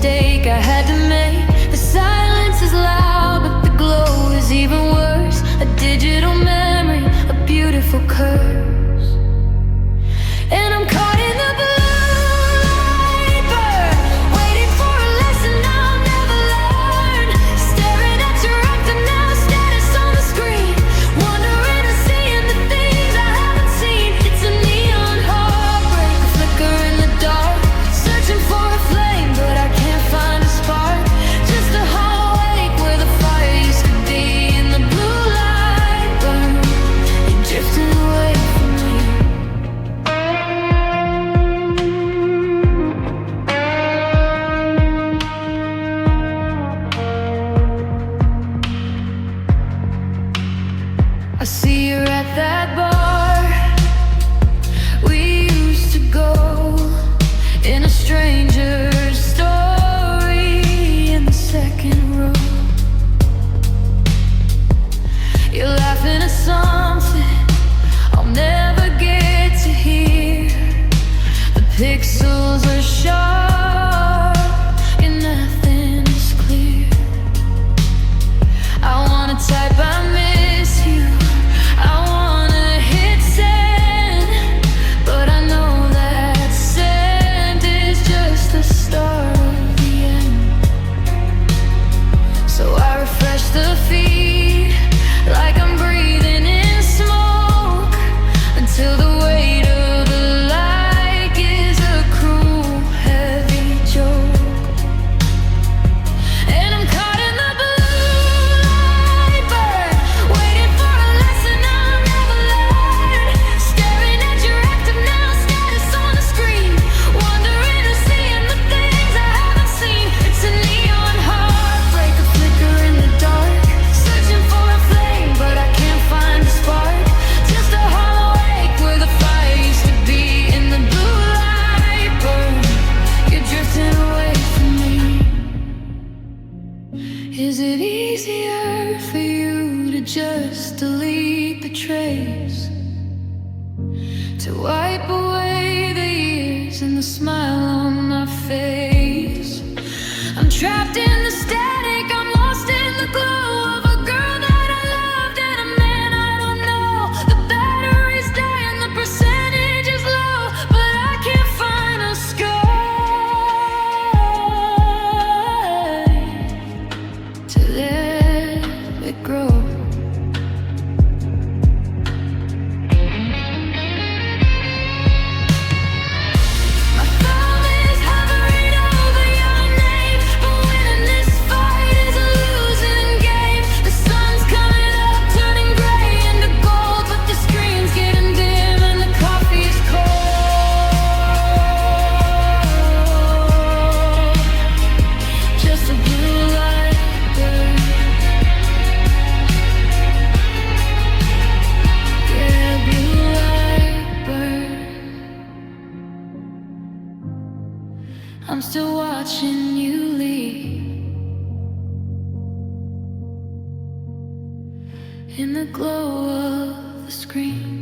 mistake I had to make. The silence is loud, but the glow is even worse. A digital memory, a beautiful curse. And I'm caught in the blue light burn, waiting for a lesson I'll never learn. Staring at your active now, status on the screen, wondering and seeing the things I haven't seen. It's a neon heartbreak, a flicker in the dark, searching for a flame, but I can't find a spark. Just a hollow ache where the fire used to be. In the blue light burn, you're drifting away from me. I see you're at that bar we used to go, in a stranger's story in the second row. You're laughing at something I'll never get to hear. The pixels are sharp and nothing is clear. I wanna type I miss you, I wanna hit send, but I know that send is just the start of the end. So I refresh the feed like I'm breathing in smoke, until the weight of the like is a cruel, heavy joke. And I'm caught in the blue light burn, waiting for a lesson I'll never learn. Staring at your active now, status on the screen, wondering and seeing the things I haven't seen. It's a neon heartbreak, a flicker in the dark, searching for a flame, but I can't find a spark. Just a hollow ache where the fire used to be. In the blue light burn, you're drifting away from me. Is it easier for you to just delete the trace, to wipe away the years and the smile on my face? I'm trapped in the static, I'm lost in the glow of a girl that I loved and a man I don't know. The battery's dying, the percentage is low, but I can't find a sky to let it grow. My thumb is hovering over your name, but winning this fight is a losing game. The sun's coming up, turning gray into gold, but the screen's getting dim and the coffee's cold. Just a blue light burn. Yeah, blue light burn. I'm still watching you leave in the glow of the screen.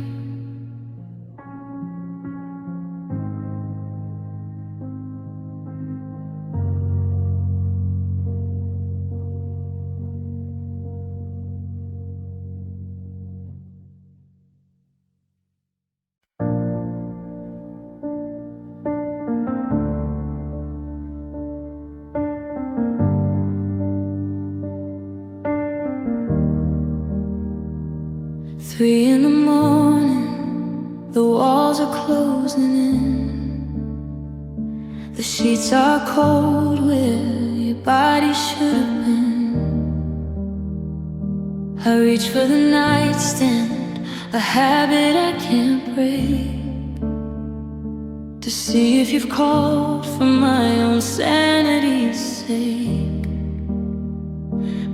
Three in the morning, the walls are closing in. The sheets are cold where your body should have been. I reach for the nightstand, a habit I can't break, to see if you've called for my own sanity's sake.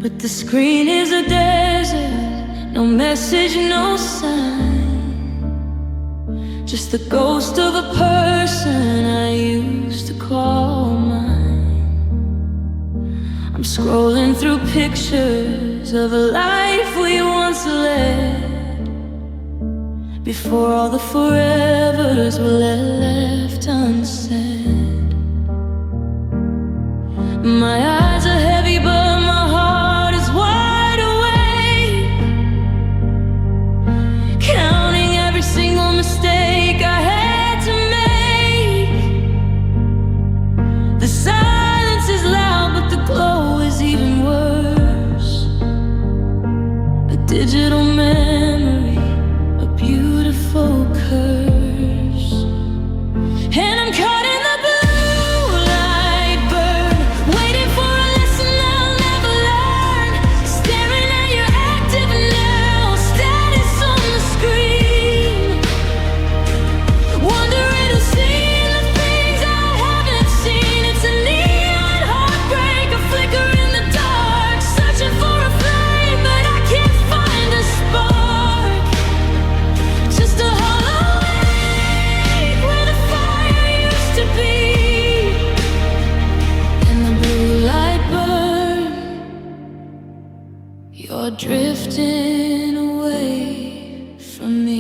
But the screen is a desert, no message, no sign, just the ghost of a person I used to call mine. I'm scrolling through pictures of a life we once led, before all the forevers were left unsaid. My eyes are heavy, but my heart is wide awake, counting every single mistake I had to make. The silence is loud, but the glow is even worse. A digital memory, a beautiful curse. And I'm caught in the blue light burn, waiting for a lesson I'll never learn. Staring at your active now, status on the screen. Wondering who's seeing the things I haven't seen. It's a neon heartbreak, a flicker in the dark. Searching for a flame, but I can't find a spark. Just a hollow ache where the fire used to be. And the blue light burn, you're drifting away from me.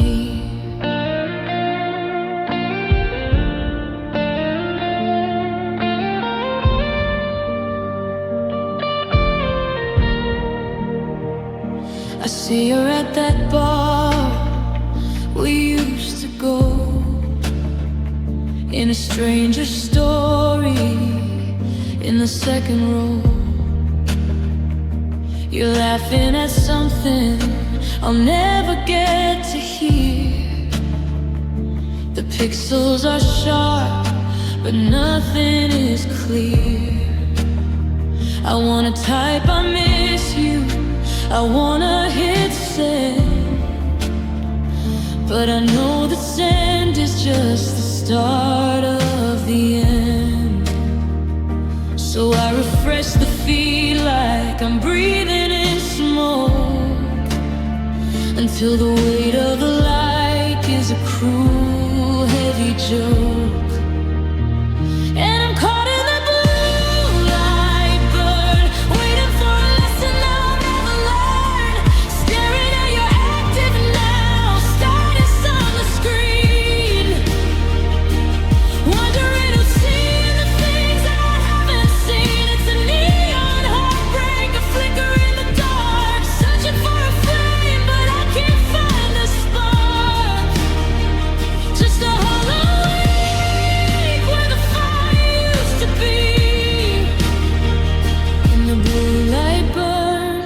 I see you're at that bar we used to go, in a stranger's story, in the second row. You're laughing at something I'll never get to hear. The pixels are sharp, but nothing is clear. I wanna type I miss you, I wanna hit send, but I know that send is just the start of the end. So I refresh the feed like I'm breathing in smoke, until the weight of the like is a cruel, heavy joke. And I'm caught in the blue light burn, waiting for a lesson I'll never learn. Staring at your active now, status on the screen. Wondering who's seeing the things I haven't seen. It's a neon heartbreak, a flicker in the dark. Searching for a flame, but I can't find a spark. Just a hollow ache where the fire used to be. In the blue light burn,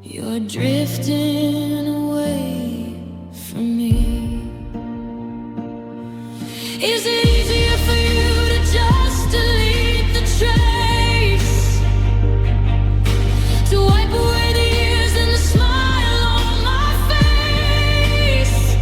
you're drifting away from me. Is it easier for you to just delete the trace, to wipe away the years and the smile on my face?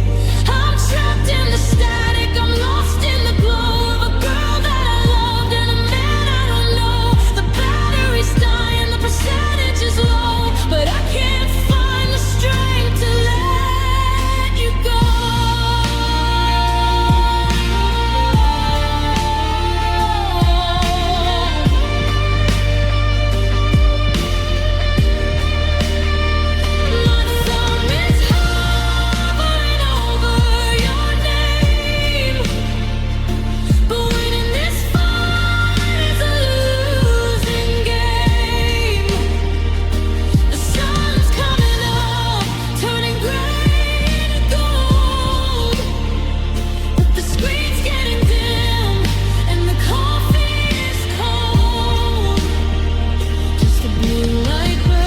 I'm trapped in the static, I'm lost in the glow of a girl that I loved and a man I don't know. The battery's dying, the percentage is low, but I can't find the strength to let you go. My thumb is hovering over your name, but winning this fight is a losing game. The sun's coming up, turning gray to gold, but the screen's getting dim and the coffee is cold. Just a blue light burn,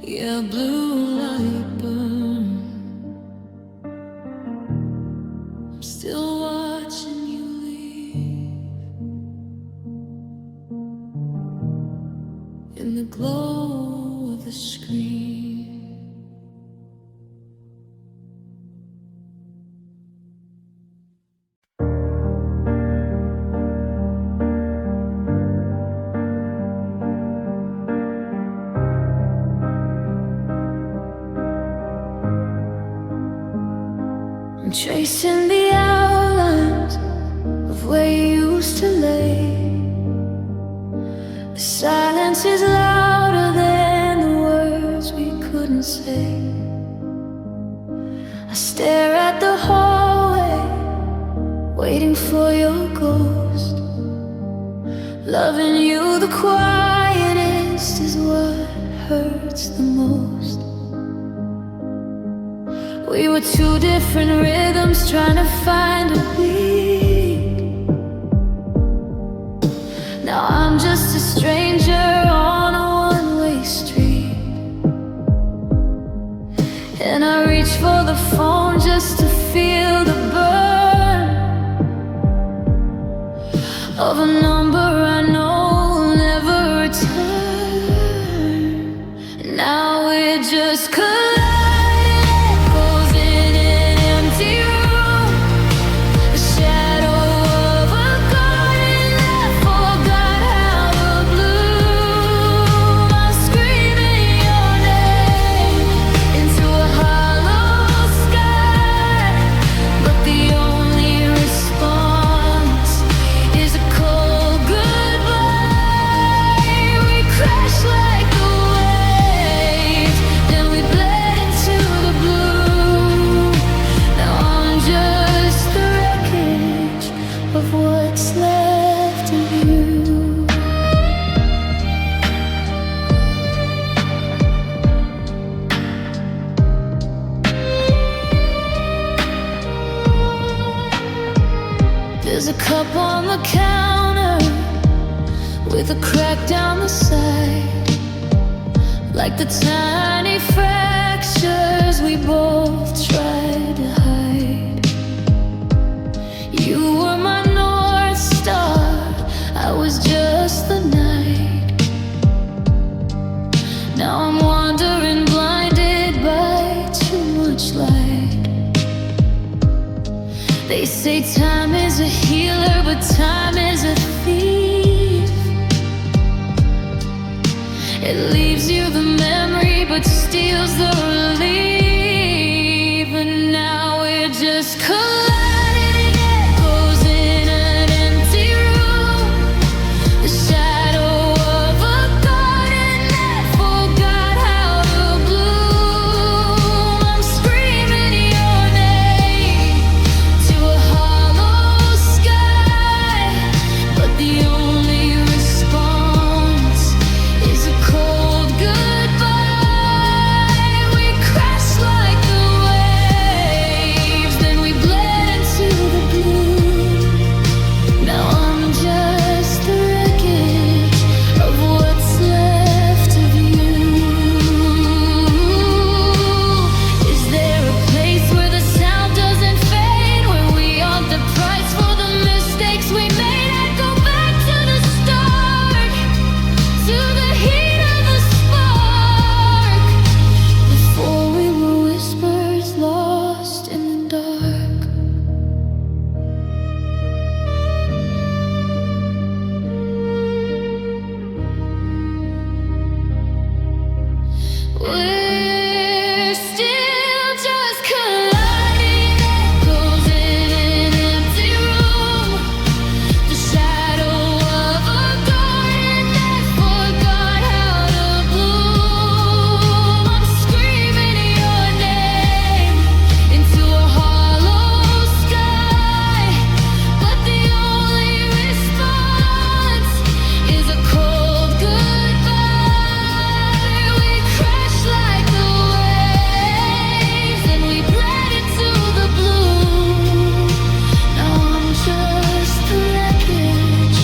yeah, blue light burn. I'm still watching you leave in the glow of the screen. I'm tracing the outlines of where you used to lay. The silence is louder than the words we couldn't say. I stare at the hallway waiting for your ghost. Loving you the quietest is what hurts the most. We were two different rhythms trying to find a beat. Now I'm just a stranger on a one-way street, and I reach for the phone just to feel the burn of a number I know will never return. Now we're just colliding, echoes in an empty room. The shadow of a garden that forgot how to bloom. I'm screaming your name into a hollow sky, but the only response is a cold goodbye. We crash like the waves, then we bled into the blue. Now I'm just the wreckage of what's left of you. There's a cup on the counter with a crack down the side, like the tiny fractures we both tried to hide. You were my North Star, I was just the night. Now I'm wandering blinded by too much light. They say time is a healer, but time is a thief. It leaves you the memory, but steals the relief. And now we're just colliding, echoes in an empty room. The shadow of a garden that forgot how to bloom. I'm screaming your name to a hollow sky, but the only response is a cold goodbye. We crash like the waves, then we bled into the blue. Now I'm just the wreckage of what's left of you. Is there a place where the sound doesn't fade, where we all the price for the mistakes we made? I'd go back to the start, to the heat of the spark, before we were whispers lost in the dark. We're still just colliding, echoes in an empty room. The shadow of a garden that forgot how to bloom. I'm screaming your name into a hollow sky, but the only response is a cold goodbye. We crash like the waves, and we bled into the blue. Now I'm just the wreckage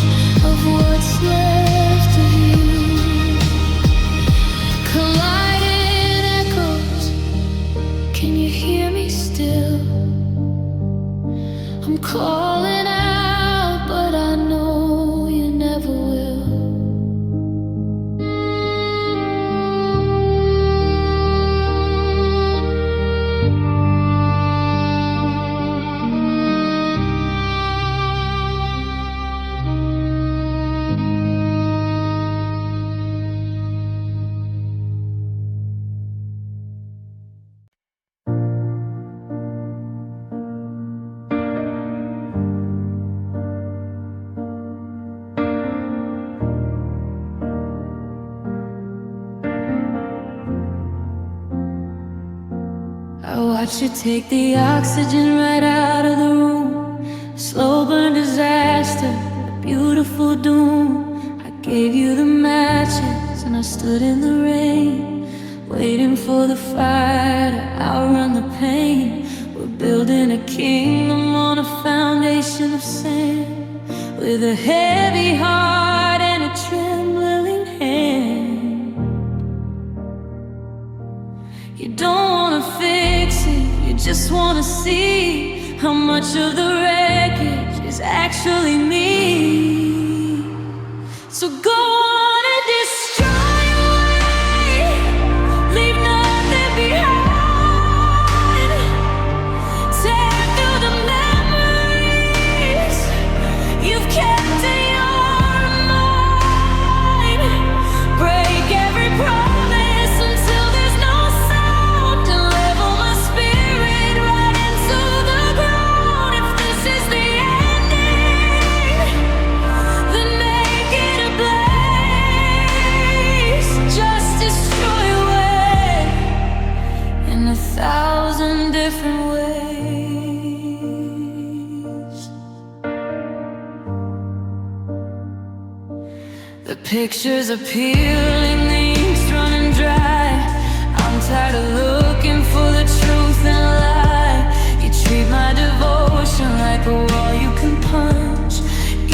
of what's left of you. Colliding echoes, can you hear me still? I'm calling out, but I know you never will. I watch you take the oxygen right out of the room, slow beautiful doom. I gave you the matches and I stood in the rain, waiting for the fire to outrun the pain. We're building a kingdom on a foundation of sand, with a heavy heart and a trembling hand. You don't wanna fix it, you just wanna see how much of the wreckage is actually me. So go on and destroy away, leave nothing behind. Tear through the memories you've kept in your mind. Break every promise until there's no sound, and level my spirit right into the ground. If this is the ending, then make it a blaze. Just destroy away in 1,000 different ways. The pictures are peeling, the ink's running dry. I'm tired of looking for the truth and lie. You treat my devotion like a wall you can punch,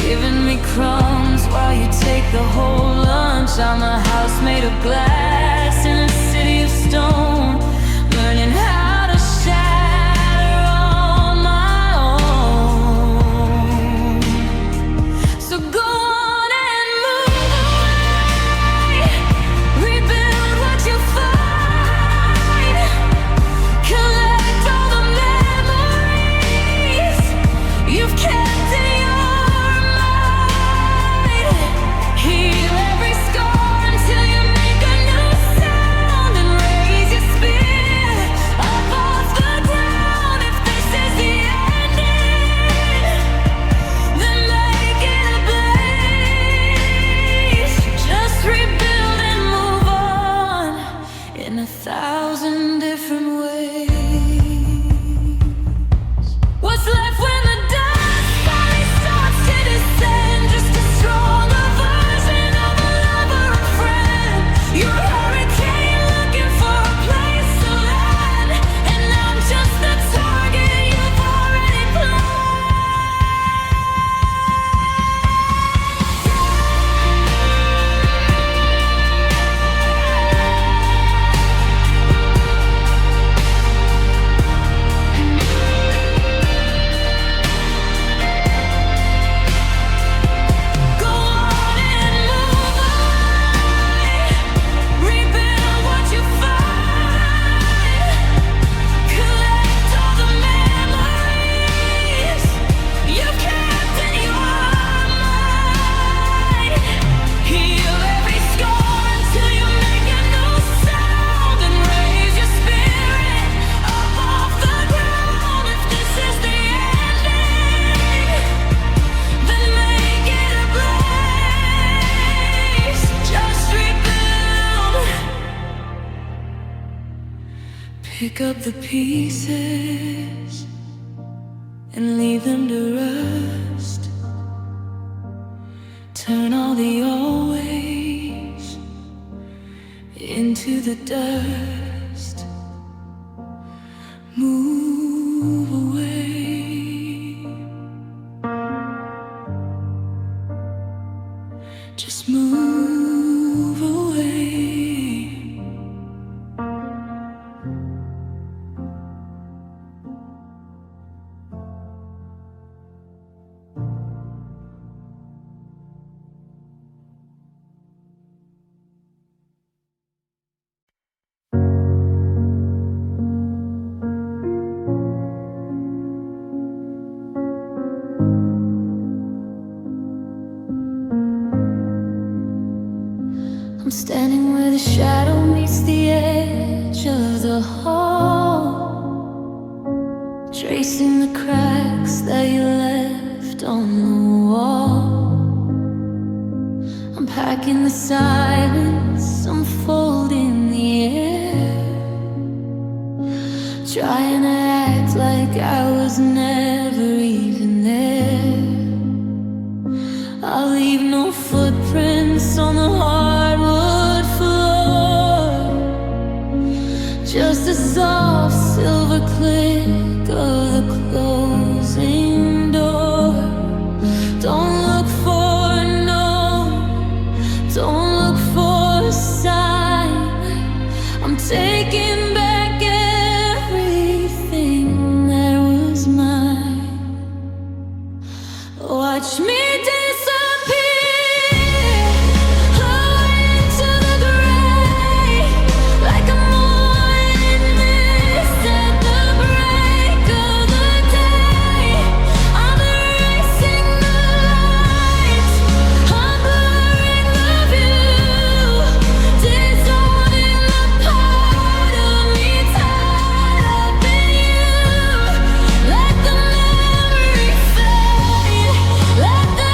giving me crumbs while you take the whole lunch. I'm a house made of glass in a city of stone, learning how to shatter on my own. So go on and move away, rebuild what you find, collect all the memories you've kept in your mind. Heal every scar until you make a new sound, and raise your spirit up off the ground. If this is the ending, then make it a blaze. Just rebuild and move on in 1,000 different ways. What's left when the dust finally starts to descend? Just a stronger version of a lover and friend. You're a hurricane looking for a place to land, and I'm just the target you've already Go on and move away, rebuild what you find, collect all the memories you've kept in your mind. Heal every scar until you make a new sound, and raise your spirit up off the ground. If this is the ending, then make it a blaze. Just rebuild. Pick up the pieces and leave them to rust. Turn all the always into the dust. Move away. Just move away. I'm standing where the shadow meets the edge of the hall, tracing the cracks that you left on the wall. I'm packing the silence, unfolding the air, trying to act like I was never even there. I'll leave Watch me disappear away into the gray, like a morning mist at the break of the day. I'm erasing the lights, I'm blurring the view, dissolving the part of me tied up in you. Let the memory fade, let the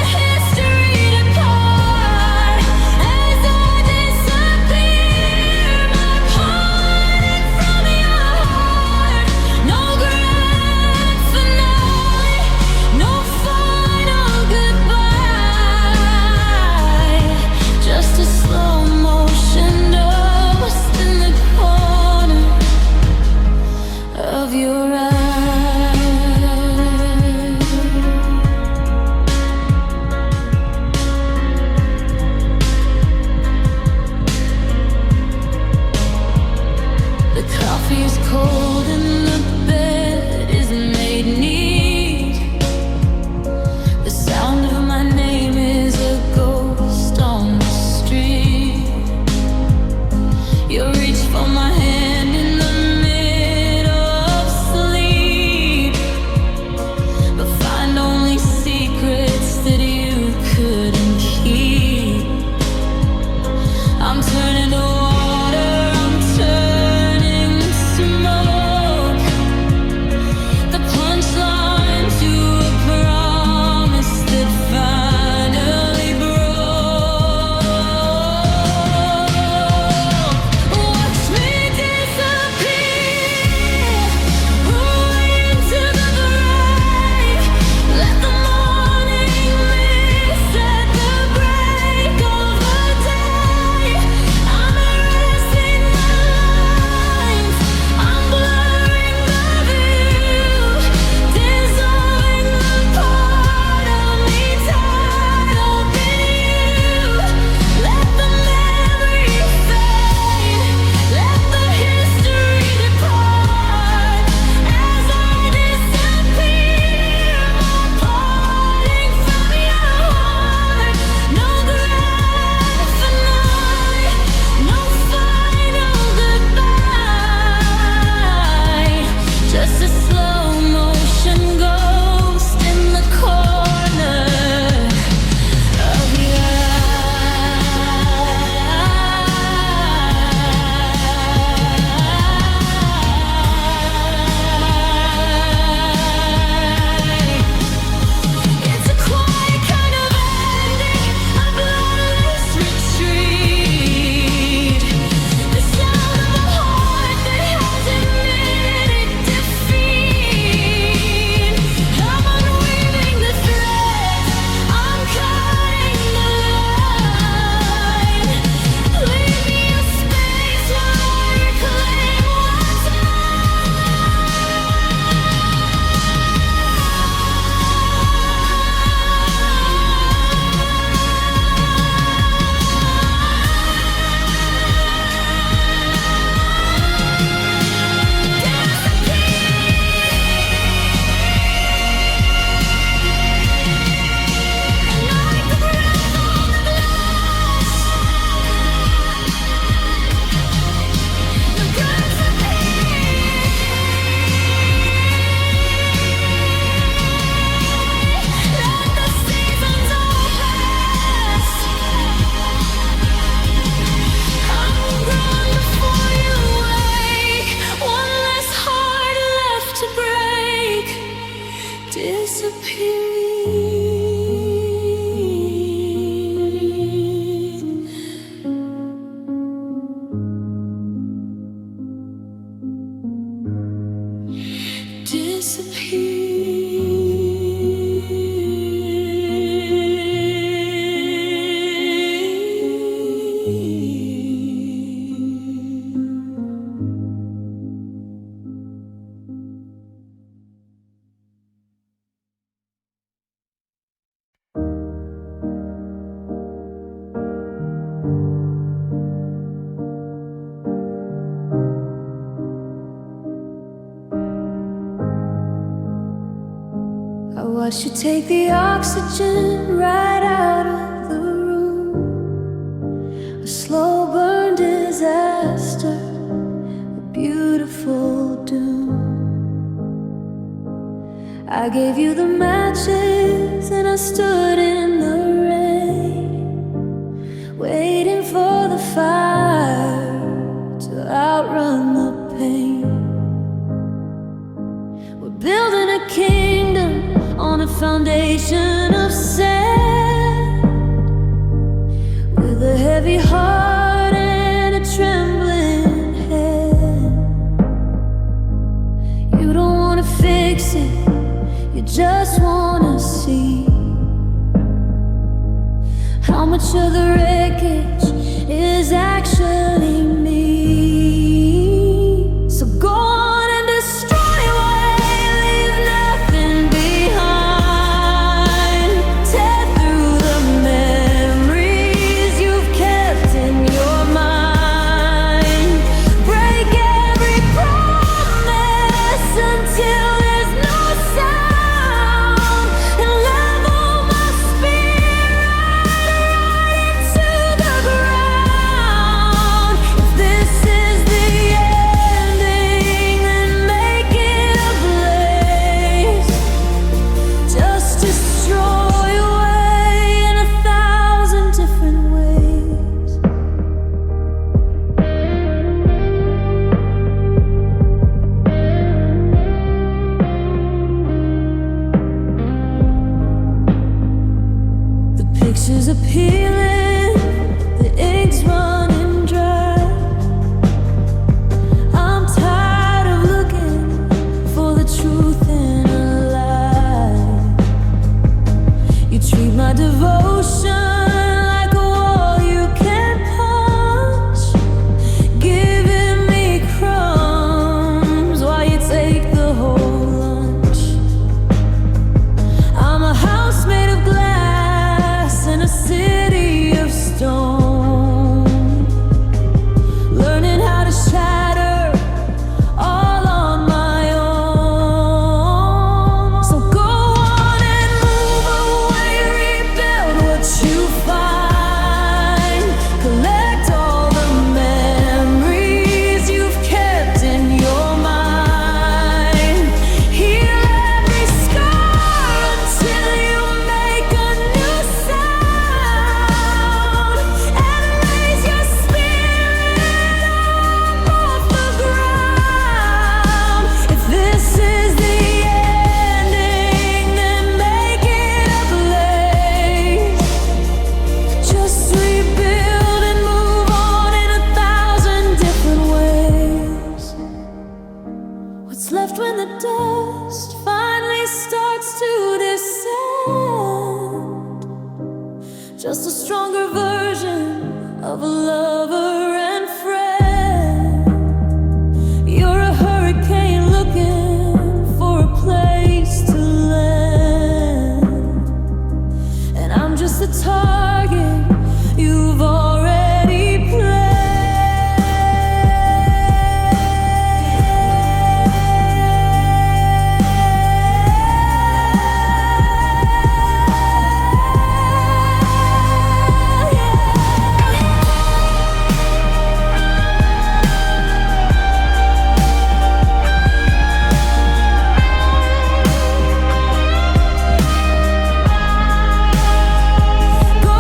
watched you take the oxygen right out of the room. A slow burn disaster, a beautiful doom. I gave you the matches and I stood in the rain, waiting for the fire to outrun the pain. We're building a kingdom on a foundation of sand, with a heavy heart and a trembling hand. You don't wanna fix it, you just wanna see how much of the wreckage is actually me. So go on and destroy away, leave nothing behind. Tear through the memories you've kept in your mind. Break every promise until there's no sound, and level my spirit right into the ground. If this is the ending, then make it a blaze. Just destroy away in 1,000 different ways. The pictures are peeling, the ink's running dry. I'm tired of looking for the truth in a lie. You treat my devotion like a wall you can't punch, giving me crumbs while you take the whole lunch. I'm a house made of glass in a city of stone, learning how to shatter all on my own. So go on and move away, rebuild what you find. Collect all the memories you've kept in your mind. Heal every scar until you make a new sound, and raise your spirit up off the ground. If this is the ending, then make it a blaze. Just rebuild and move on in 1,000 different ways. What's left when the dust finally starts to descend? Just a stronger version of a lover and friend. You're a hurricane looking for a place to land, and I'm just a target you've already Go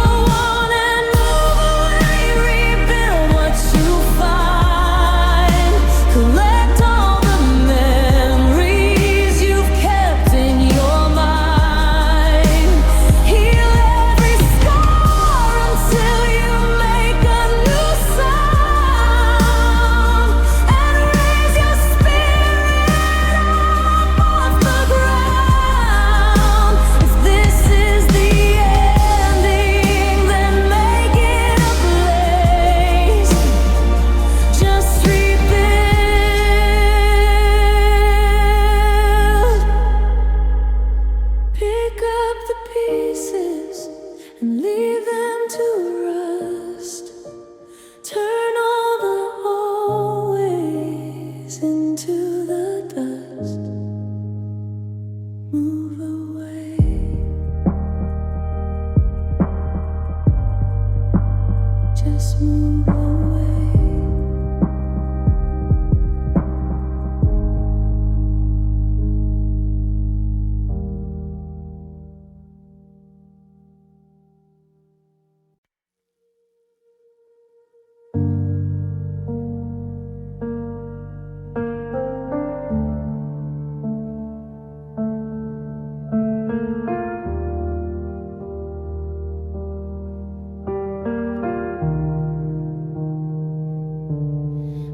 move away.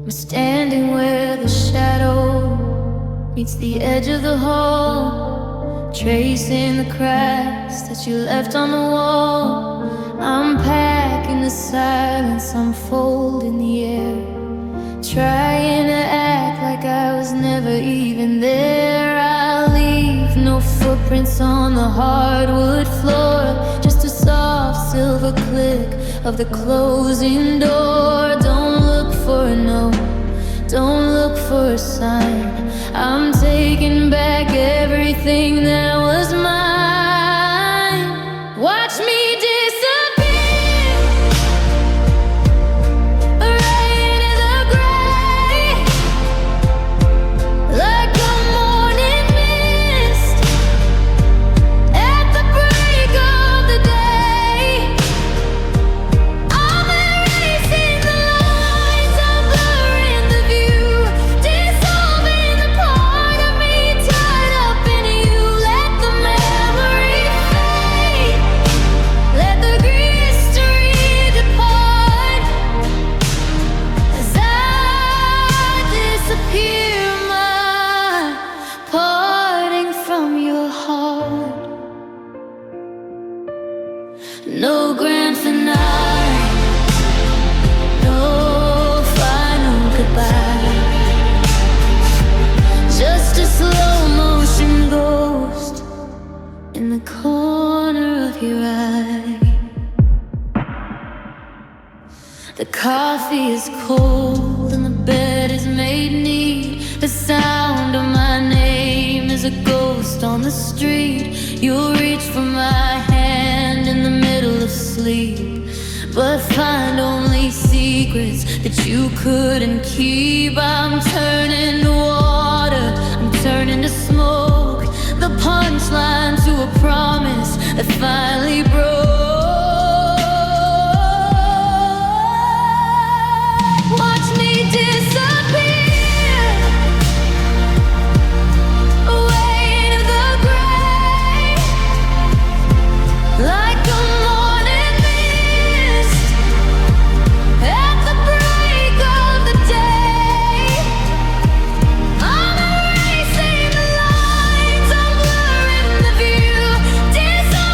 I'm standing where the shadow meets the edge of the hall, tracing the cracks that you left on the wall. I'm packing the silence, I'm folding the air, trying to act like I was never even there. I leave no footprints on the hardwood floor, just a soft silver click of the closing door. Don't look for a no, don't look for a sign. I'm taking back everything that was mine. Watch me disappear right into the gray, like a morning mist at the break of the day. I'm erasing the lines, I'm blurring the view, dissolving the part of me tied up in you. Let the memory fade, let the history depart as I disappear, my parting from your heart. No grand finale, no final goodbye, just a slow motion ghost in the corner of your eye. The coffee is cold and the bed is made neat. The sound of my name is a ghost on the street. You'll reach for my hand in the middle of sleep, but find only secrets that you couldn't keep. I'm turning to water, I'm turning to smoke, the punchline to a promise that finally broke. Watch me disappear away into the gray, like a morning mist at the break of the day. I'm erasing the lines, I'm blurring the view, dissolving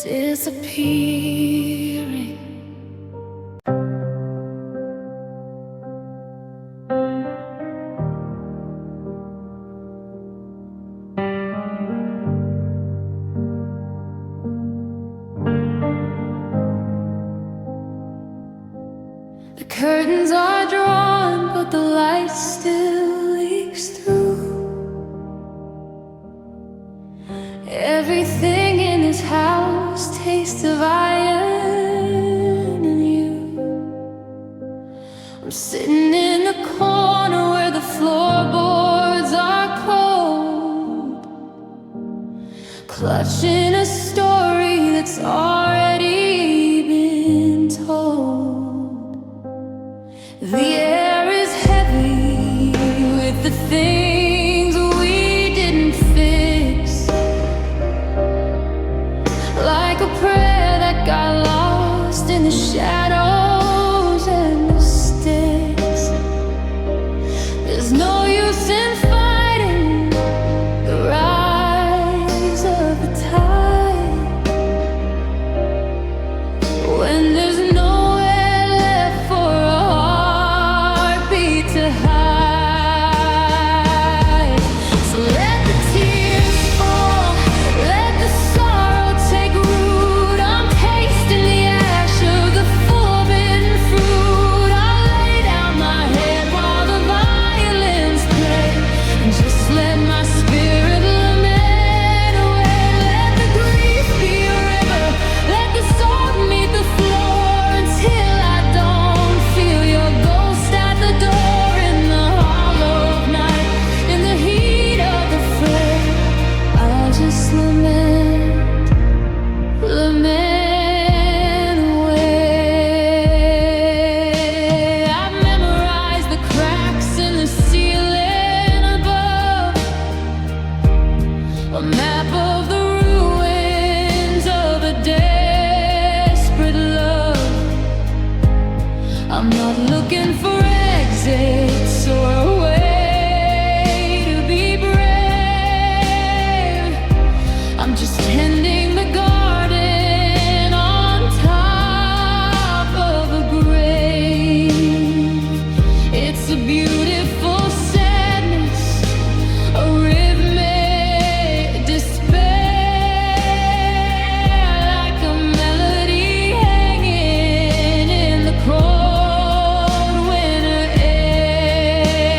disappearing. The curtains are drawn, but the light still leaks through. Everything in this house tastes of iron and you. I'm sitting in the corner where the floorboards are cold, clutching a story that's already been told. The air is heavy with the things we didn't fix, like a prayer that got lost in the shadows and the sticks. There's no use in fighting the rise of the tide when there's nowhere left for a heartbeat to hide. So let the tears fall, let the sorrow take root. I'm tasting the ash of the forbidden fruit. I lay down my head while the violins play, and just let my spirit lament away. Let the grief be a river, let the salt meet the floor, until I don't feel your ghost at the door in the hollow of night, in the heat of the fray. I'll just lament, lament away. I've memorized the cracks in the ceiling above, a map of the ruins of a desperate love. I'm not looking for exits or a way to be brave. I'm just tending the garden on top of a grave. It's a beautiful sadness, a rhythmic despair, like a melody hanging in the cold winter air.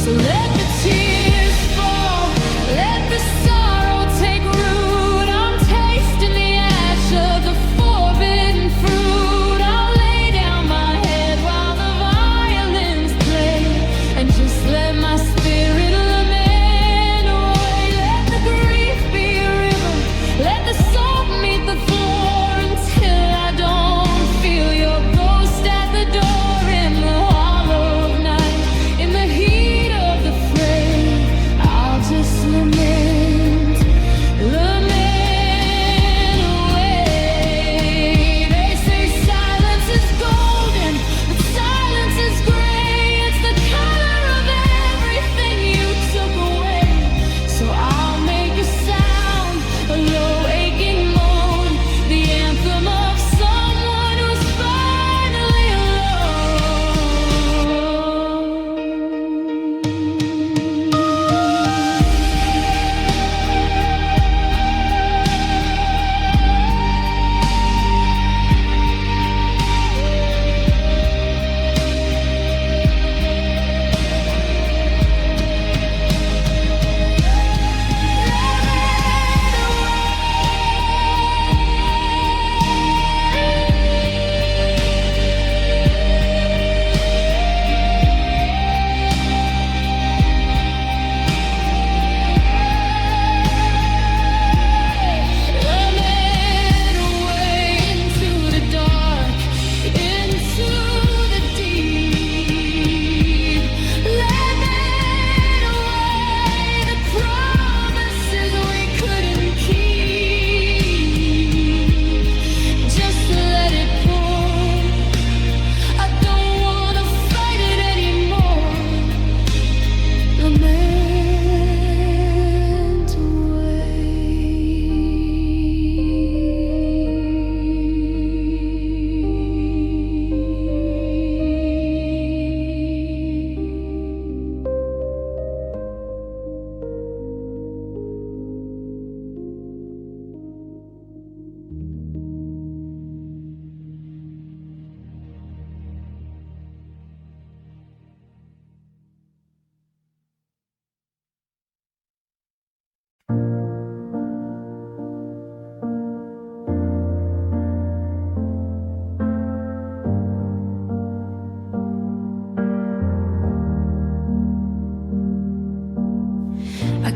So let the tears fall, let the sorrow take root.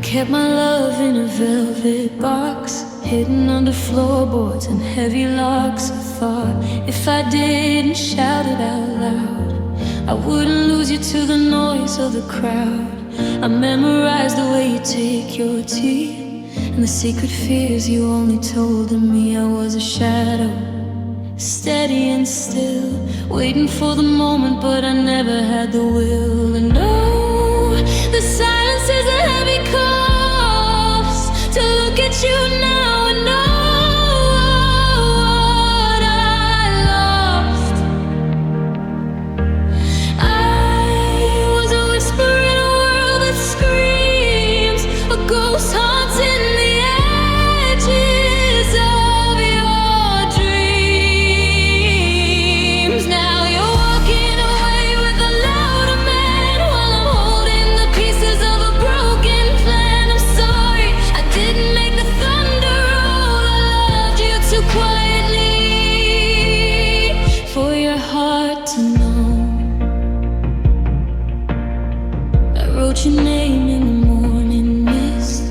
kept my love in a velvet box, hidden under floorboards and heavy locks. I thought if I didn't shout it out loud, I wouldn't lose you to the noise of the crowd. I memorized the way you take your tea and the secret fears you only told to me. I was a shadow, steady and still, waiting for the moment, but I never had the will. And oh, the silence is a heavy cost to look at you now and know what I lost. I was a whisper in a world that screams, a ghost haunting the edges of your dreams. Now you're walking away with a louder man while I'm holding the pieces of a broken plan. I'm sorry I didn't make the thunder roll. I loved you too quietly for your heart to know. I wrote your name in the morning mist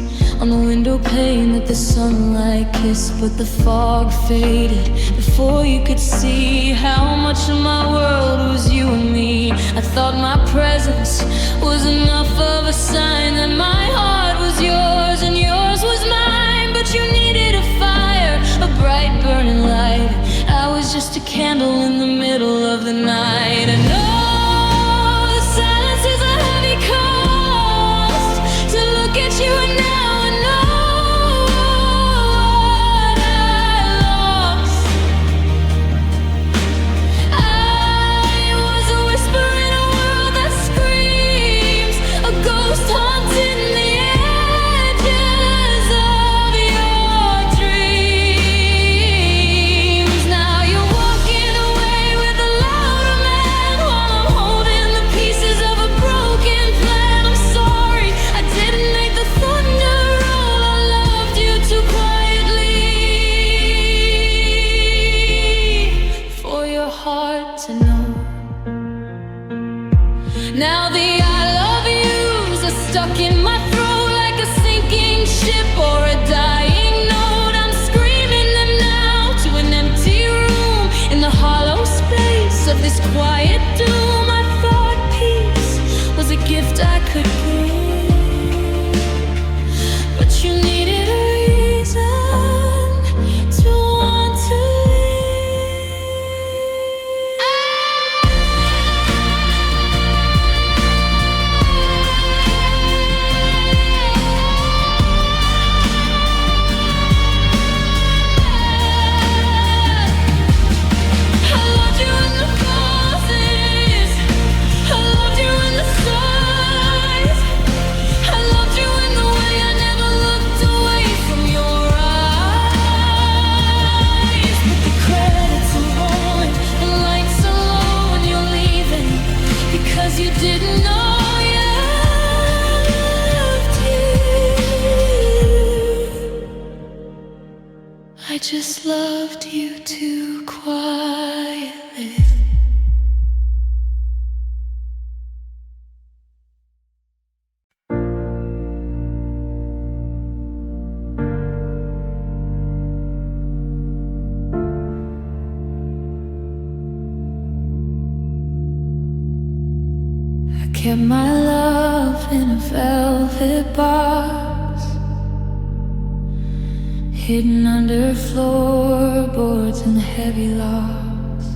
on the window pane that the sunlight kissed, but the fog faded before you could see how much of my world was you and me. I thought my presence was enough of a sign that my heart was yours and yours was mine, but you needed a fire, a bright burning light. I was just a candle in the middle of the night. And oh, the silence is a heavy cost to look at you and now I know what I lost. I was a whisper in a world that screams, a ghost haunting the edges of your dreams. Now you're walking away with a louder man while I'm holding the pieces of a broken plan. I'm sorry I didn't make the thunder roll. I loved you too quietly for your heart to know. Now the I love yous are stuck in my throat like a sinking ship or a dying note. I'm screaming them now to an empty room in the hollow space of this quiet doom. I thought peace was a gift I could bring, but you needed a reason to want to I loved you in the pauses, I loved you in the sighs, I loved you in the way I never looked away from your eyes. But the credits are rolling, the lights are low and you're leaving because you didn't know you loved you. I just loved you too quietly. I kept my love in a velvet box, hidden under floorboards and heavy locks.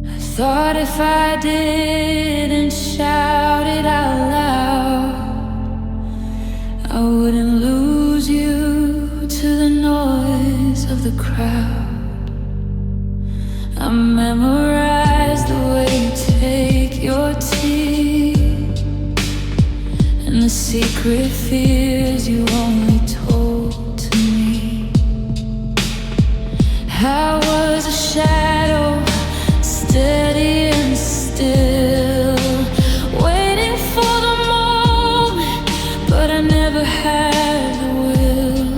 I thought if I didn't shout it out loud, I wouldn't lose you to the noise of the crowd. I memorized the way you take your tea and the secret fears you only told to me. I was a shadow, steady and still, waiting for the moment, but I never had the will.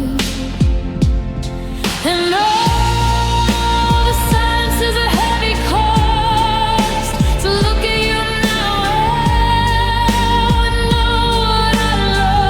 And oh, the silence is a heavy cost to look at you now and know what I lost.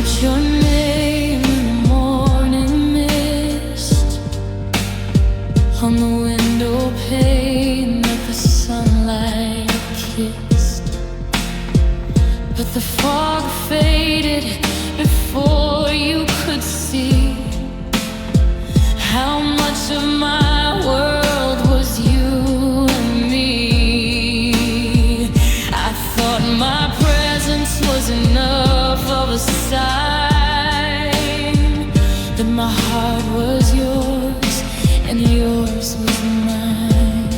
wrote your name in the morning mist on the window pane that the sunlight kissed. But the fog faded before you could see how much of my world was you and me. I thought my presence was enough of a sign that my heart was yours and yours was mine.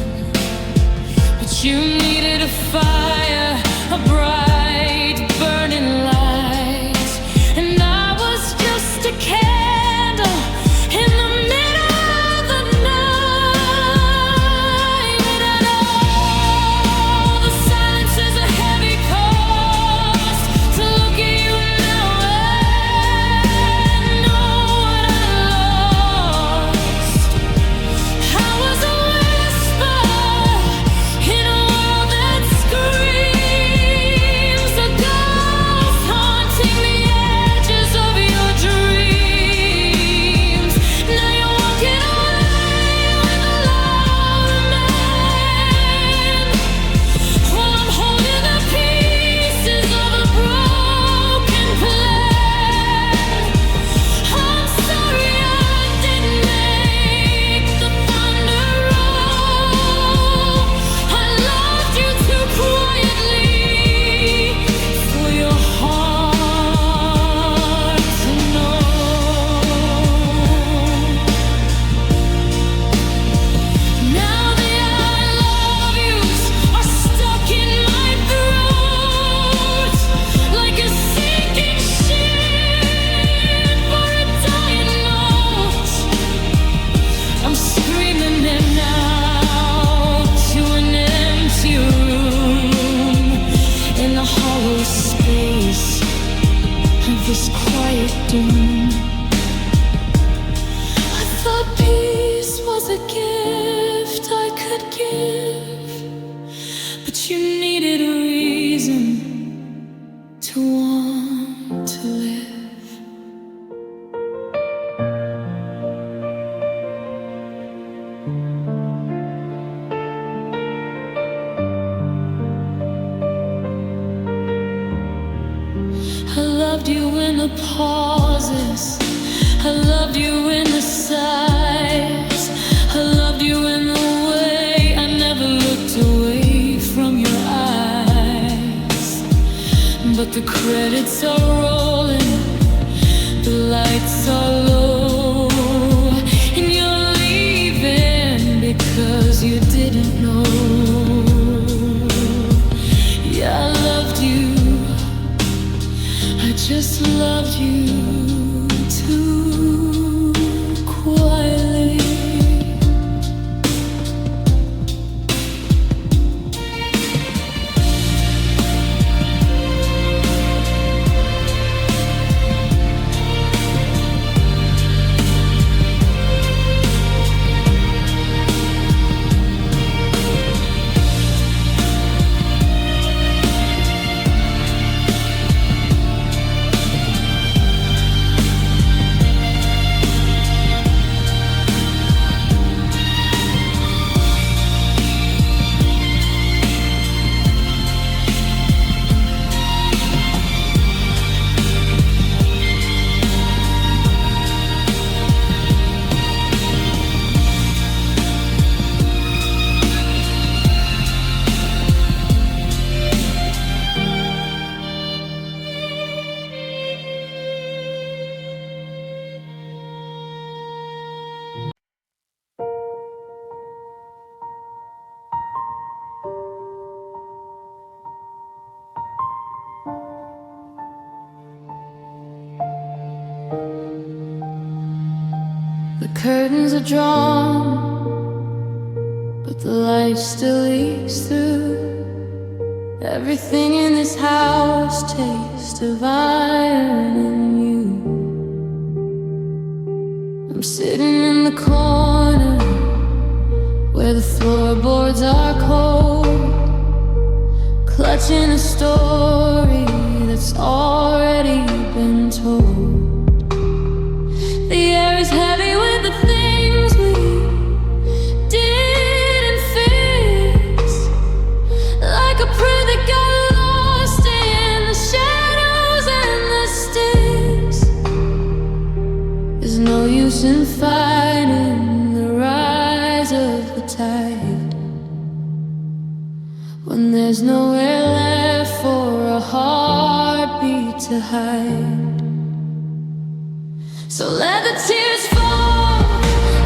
But you needed a fire, a bright burning light, and I was just a candle in the middle of the night. And I know the silence is a heavy cost to look at you now and know what I lost. I was a whisper in a world that screams, a ghost haunting the edges of your dreams. Now you're walking away with a louder man, while I'm holding the pieces of a broken plan. I'm sorry I didn't make the thunder roll. I loved you too quietly for your heart to know. Now the I love yous are stuck in my throat, like a sinking ship or a dying note. I'm screaming them now to an empty room in the hollow space of this quiet doom. I thought peace was a gift I could give, but you needed a reason to want to live. I loved you in the pauses, I loved you in the sighs, I loved you in the way I never looked away from your eyes. But the credits are rolling, the lights are low, and you're leaving because you didn't know. Yeah, I loved you, I just loved you too quietly. The curtains are drawn, but the light still leaks through. Everything in this house tastes of iron and you. I'm sitting in the corner where the floorboards are cold, clutching a story that's already been told. there's nowhere left for a heartbeat to hide. So let the tears fall,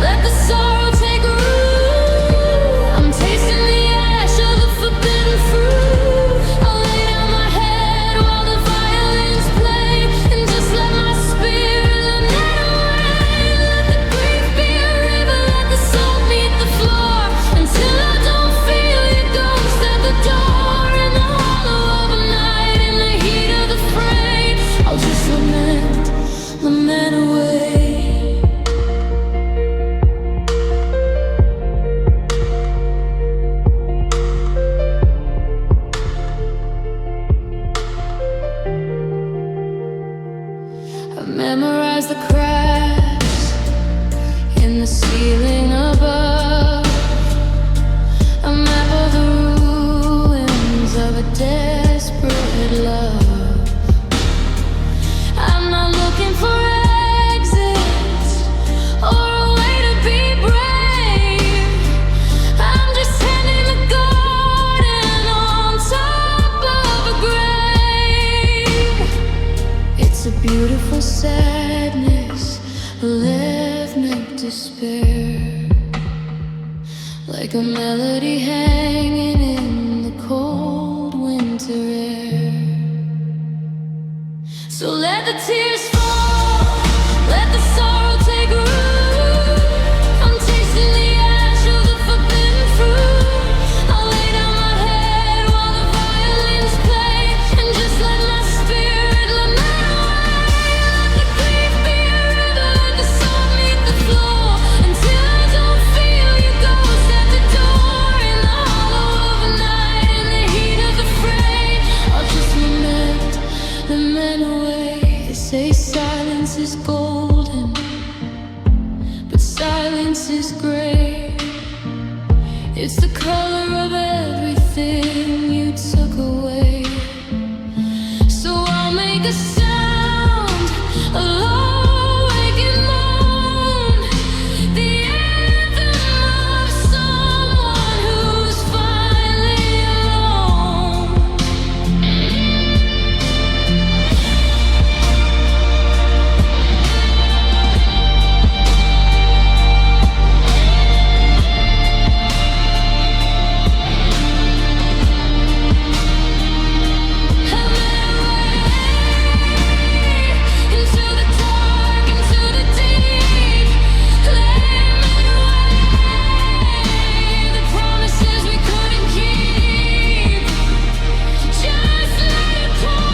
let the sorrow take root. I'm tasting the ash of the forbidden fruit. I'll lay down my head while the violins play, and just let my spirit let it away. Let the grief be a river, let the soul meet the floor, until I don't feel your ghost at the door. In the hollow of a night, in the heat of the fray, I'll just lament away. I memorize the cracks in the ceiling above, a map of the ruins of a desperate love. I'm not looking for exits or a way to be brave. I'm just tending the garden on top of a grave. It's a beautiful sadness, left no despair, like a melody hanging in the cold winter air. So let the tears fall, let the sorrow take root. I'm tasting the ash of the forbidden fruit. I'll lay down my head while the violins play, and just let my spirit lament away. Let the grief be a river, let the soul meet the floor, until I don't feel your ghost at the door. In the hollow of a night, in the heat of the fray, I'll just lament away. They say silence is golden, but silence is gray. It's the color of everything you took away. So I'll make a sound, a low waking moan, the anthem of someone who's finally alone. Into the dark, into the deep, lemon away. The promises we couldn't keep, just let it pour.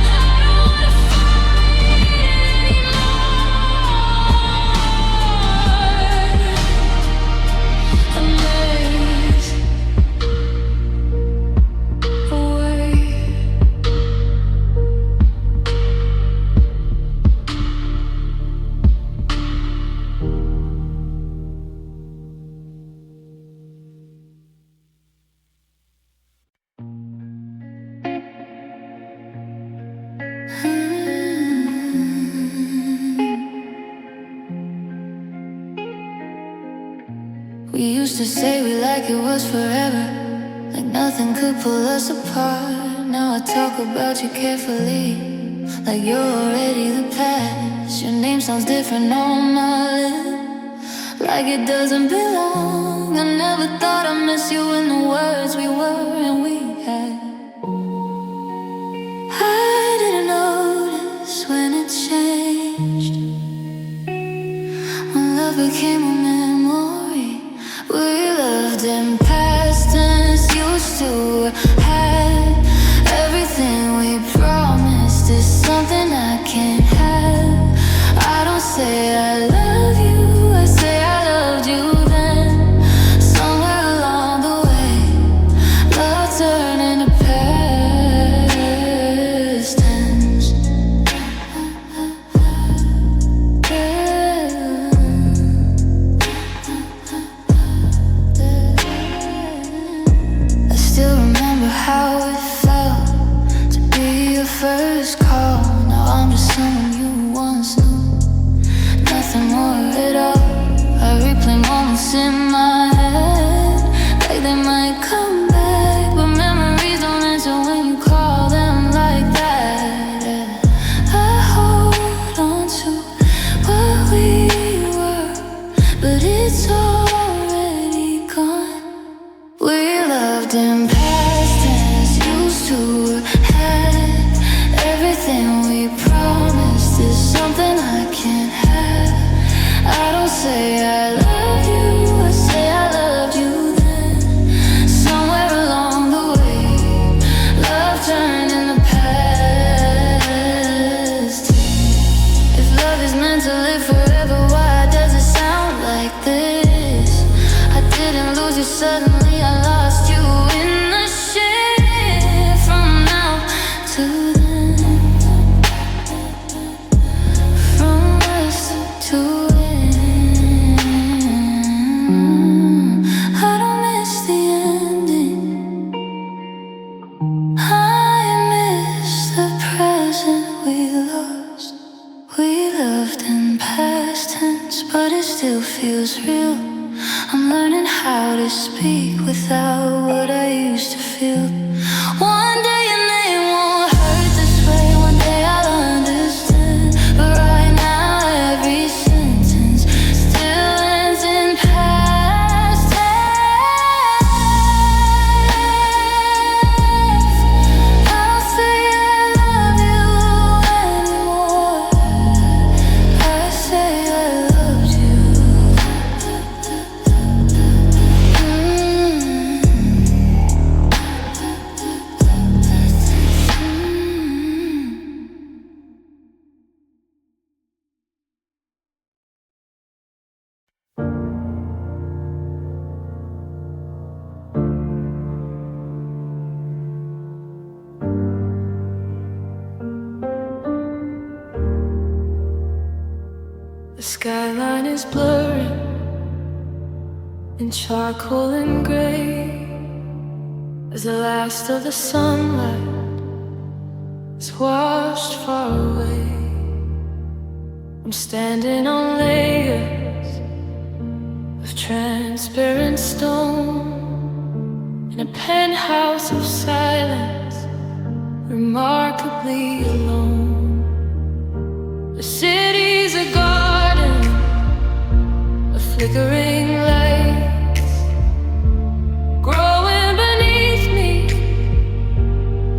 I don't wanna fight anymore. Amaze away. We used to say we like it was forever, like nothing could pull us apart. Now I talk about you carefully, like you're already the past. Your name sounds different on my lips, like it doesn't belong. I never thought I'd miss you in the words we were and we had. I didn't notice when it changed, when love became a memory. We loved in past tense, used to have everything we promised is something I can't have. I don't say I love you, I say I loved you then. Somewhere along the way, love turned into past tense. I still remember how it felt to be your first call. Now I'm just someone you once knew, nothing more at all. I replay moments moments in my head, like they might come back, but memories don't answer when you call them like that. I hold on to what we were, but it's already gone. We loved in past tense, used to have everything we promised is something I can't have. I don't say I love you, I say I loved you then. Somewhere along the way, love turned into past. If love is meant to live forever, why does it sound like this? I didn't lose you suddenly, I lost you in the shit. From now to then, from west to I don't miss the ending, I miss the present we lost. We loved in past tense, but it still feels real. I'm learning how to speak without what I used to feel. One day your name won't hurt this way, one day I'll understand. But right now every sentence still ends in past tense. I don't say I love you anymore, I say I loved you. The skyline is blurring in charcoal and gray as the last of the sunlight is washed far away. I'm standing on layers of transparent stone in a penthouse of silence, remarkably alone. The city's a garden of flickering lights, growing beneath me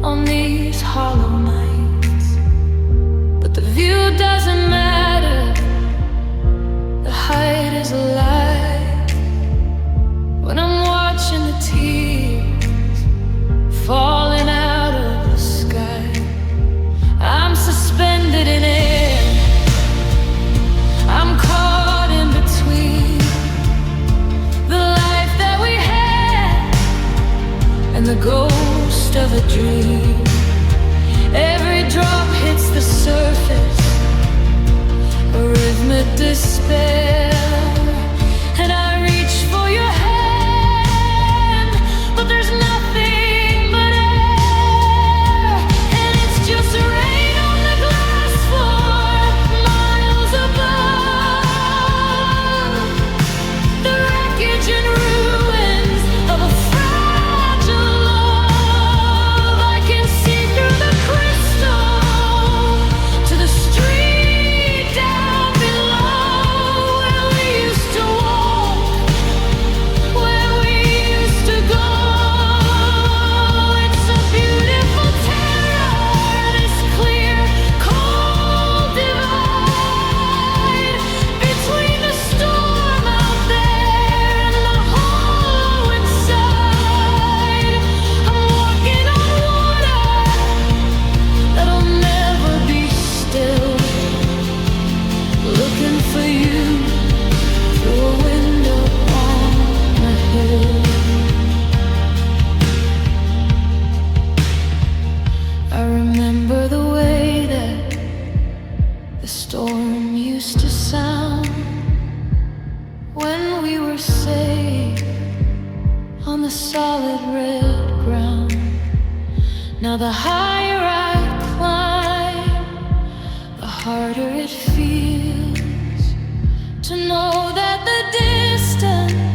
on these hollow nights. But the view doesn't matter, the height is a lie. When I'm watching the tears falling out of the sky, I'm suspended in air, I'm caught in between the life that we had and the ghost of a dream. Every drop hits the surface, a rhythmic despair, and I reach for your hand, but there's nothing but air, and it's just rain on the glass floor, miles above, the wreckage and ruins of a fragile love. I can see through the crystal to the street down below, where we used to walk, where we used to go. It's a beautiful terror, this clear, cold divide between the storm out there and the hollow inside. I'm walking on water that'll never be still, looking for you through a window on a hill. I remember the way that the storm used to sound when we were safe on the solid red ground. Now the higher I climb, the harder it feels to know that the distance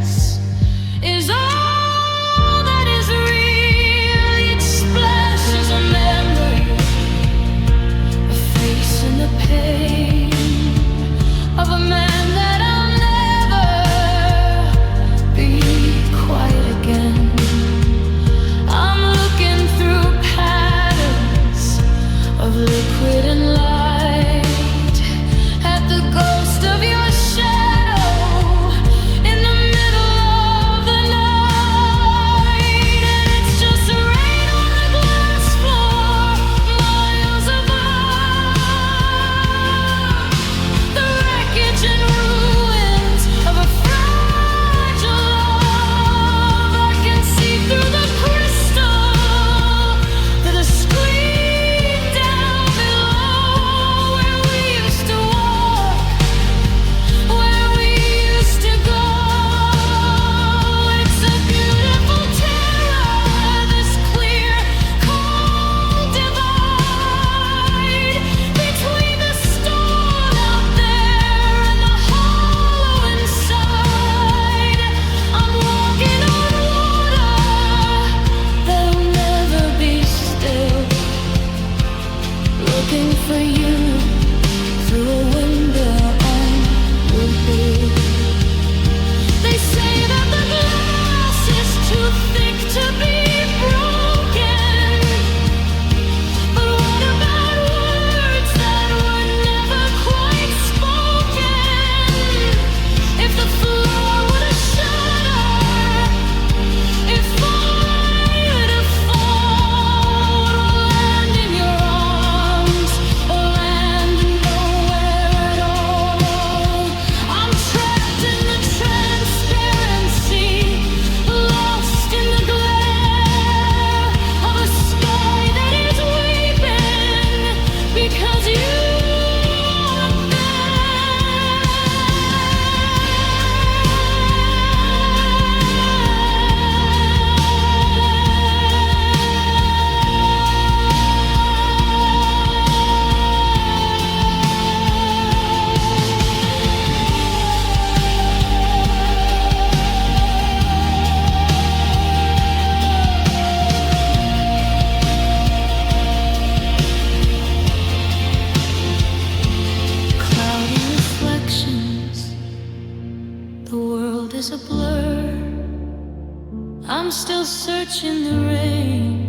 still searching the rain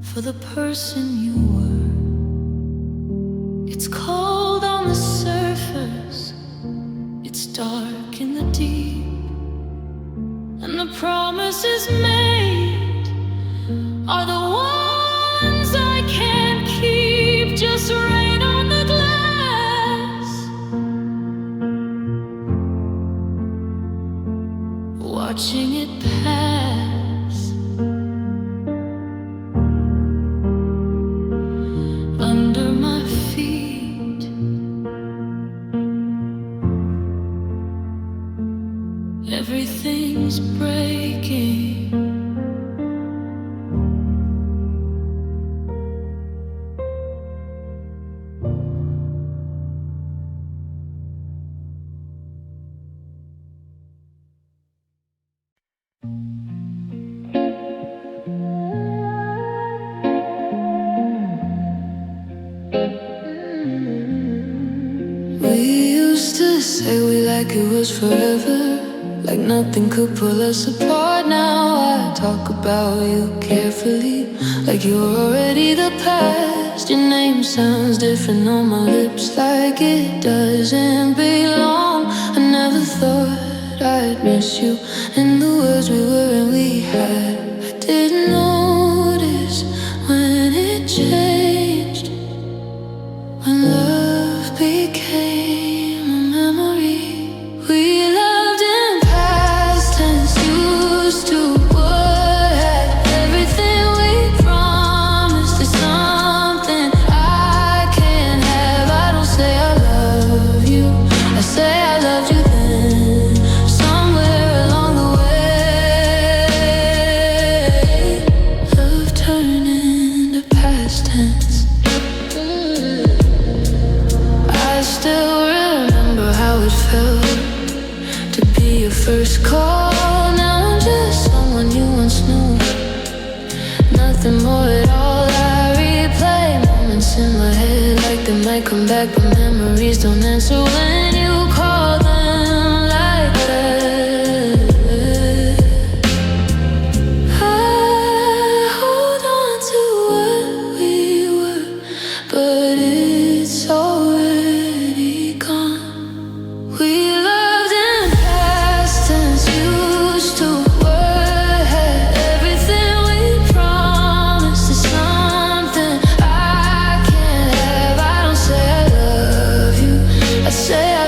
for the person you were. It's cold on the surface, it's dark in the deep, and the promises made are the ones I can't keep. Just rain on the glass, watching it pass under my feet. Everything's breaking. We used to say we like it was forever, like nothing could pull us apart. Now I talk about you carefully, like you're already the past. Your name sounds different on my lips, like it doesn't belong. I never thought I'd miss you in the words we were and we had. I didn't notice when it changed, when love became a memory. We loved in past tense, used to would have everything we promised. Is something I can't have. I don't say I love you, I say I loved you then. Somewhere along the way, love turned into past tense. I still remember how it felt to be your first call. Now I'm just someone you once knew, nothing more at all. I replay moments in my head like they might come back, but memories don't answer when you call them like that. I hold on to what we were, but it's already gone. We loved in past tense, used to would have everything we promised. Is something I can't have. I don't say I love you, I say I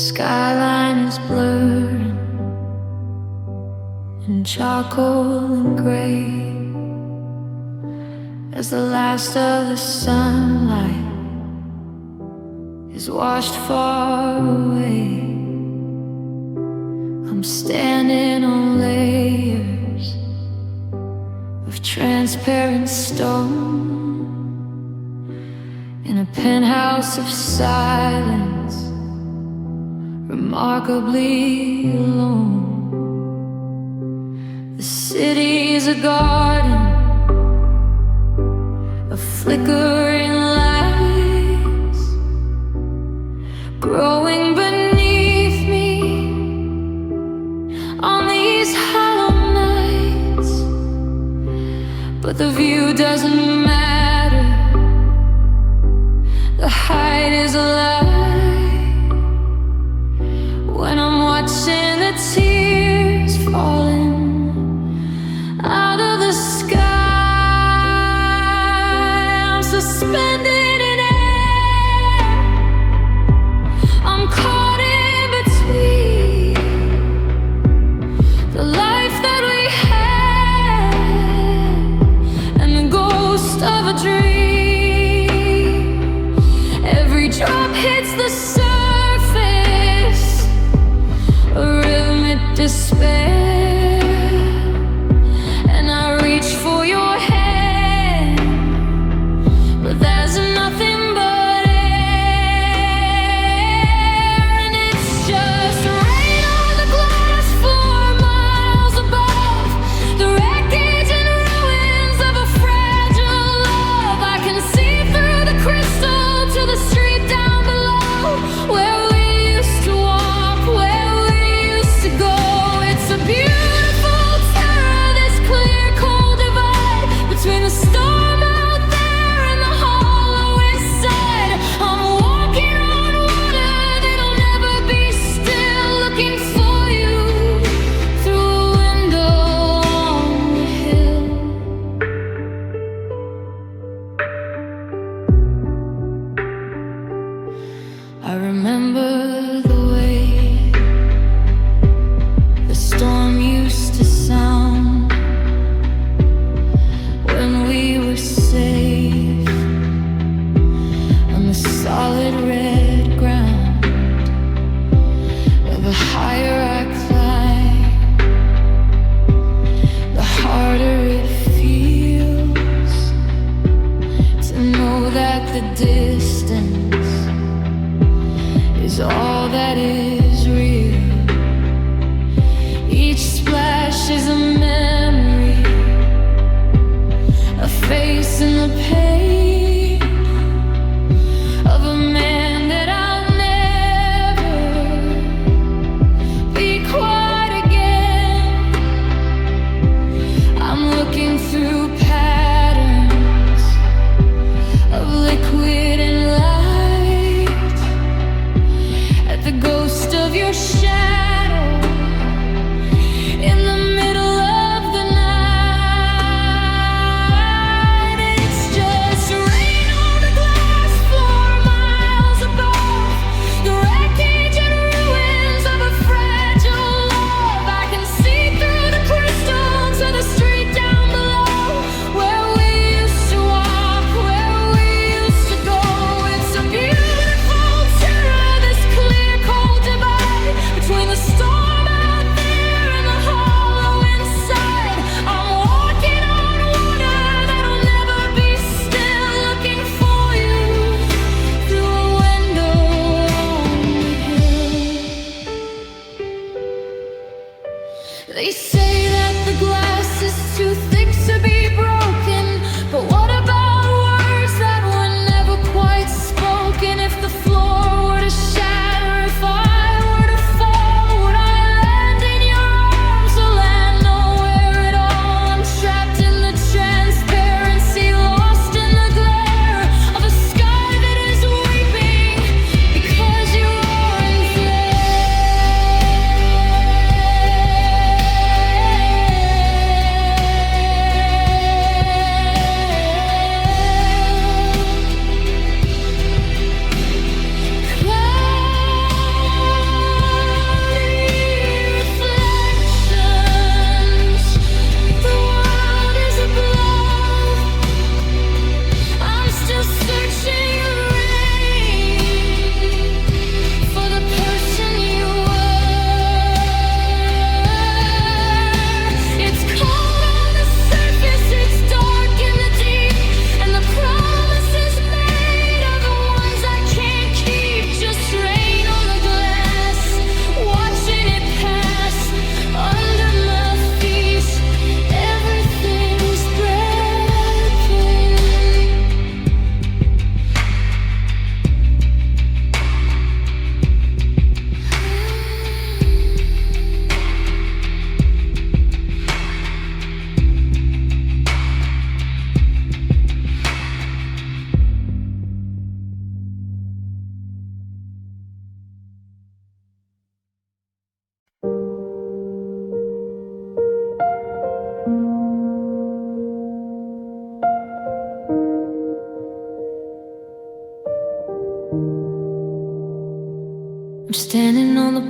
skyline is blurred in charcoal and gray as the last of the sunlight is washed far away. I'm standing on layers of transparent stone in a penthouse of silence, remarkably alone. The city is a garden of flickering lights, growing beneath me on these hollow nights. But the view doesn't matter, the height is a lie. When I'm watching the tears falling out of the sky, I'm suspended in air. I'm caught in between the life that we had and the ghost of a dream. Every drop hits the surface, a rhythmic despair. I remember the way the storm used to sound when we were safe on the solid red ground of the higher I climb, the harder it feels to know that the distance is all that is real. Each splash is a memory, a face in the pain of a man that I'll never be quite again. I'm looking through patterns of liquid and light, the ghost of your shadow in the middle of the night. It's just rain on the glass floor, miles above the wreckage and ruins of a fragile love. I can see through the crystal to the street down below, where we used to walk, where we used to go. It's a beautiful terror, this clear cold divide between the storm out there and the hollow inside. I'm walking on water that'll never be still, looking for you through a window on the hill. They say that the glass is too thick to be broken, but what about words that were never quite spoken? If the floor were to shatter, if I were to fall, would I land in your arms or land nowhere at all? I'm trapped in the transparency, lost in the glare of a sky that is weeping because you aren't there.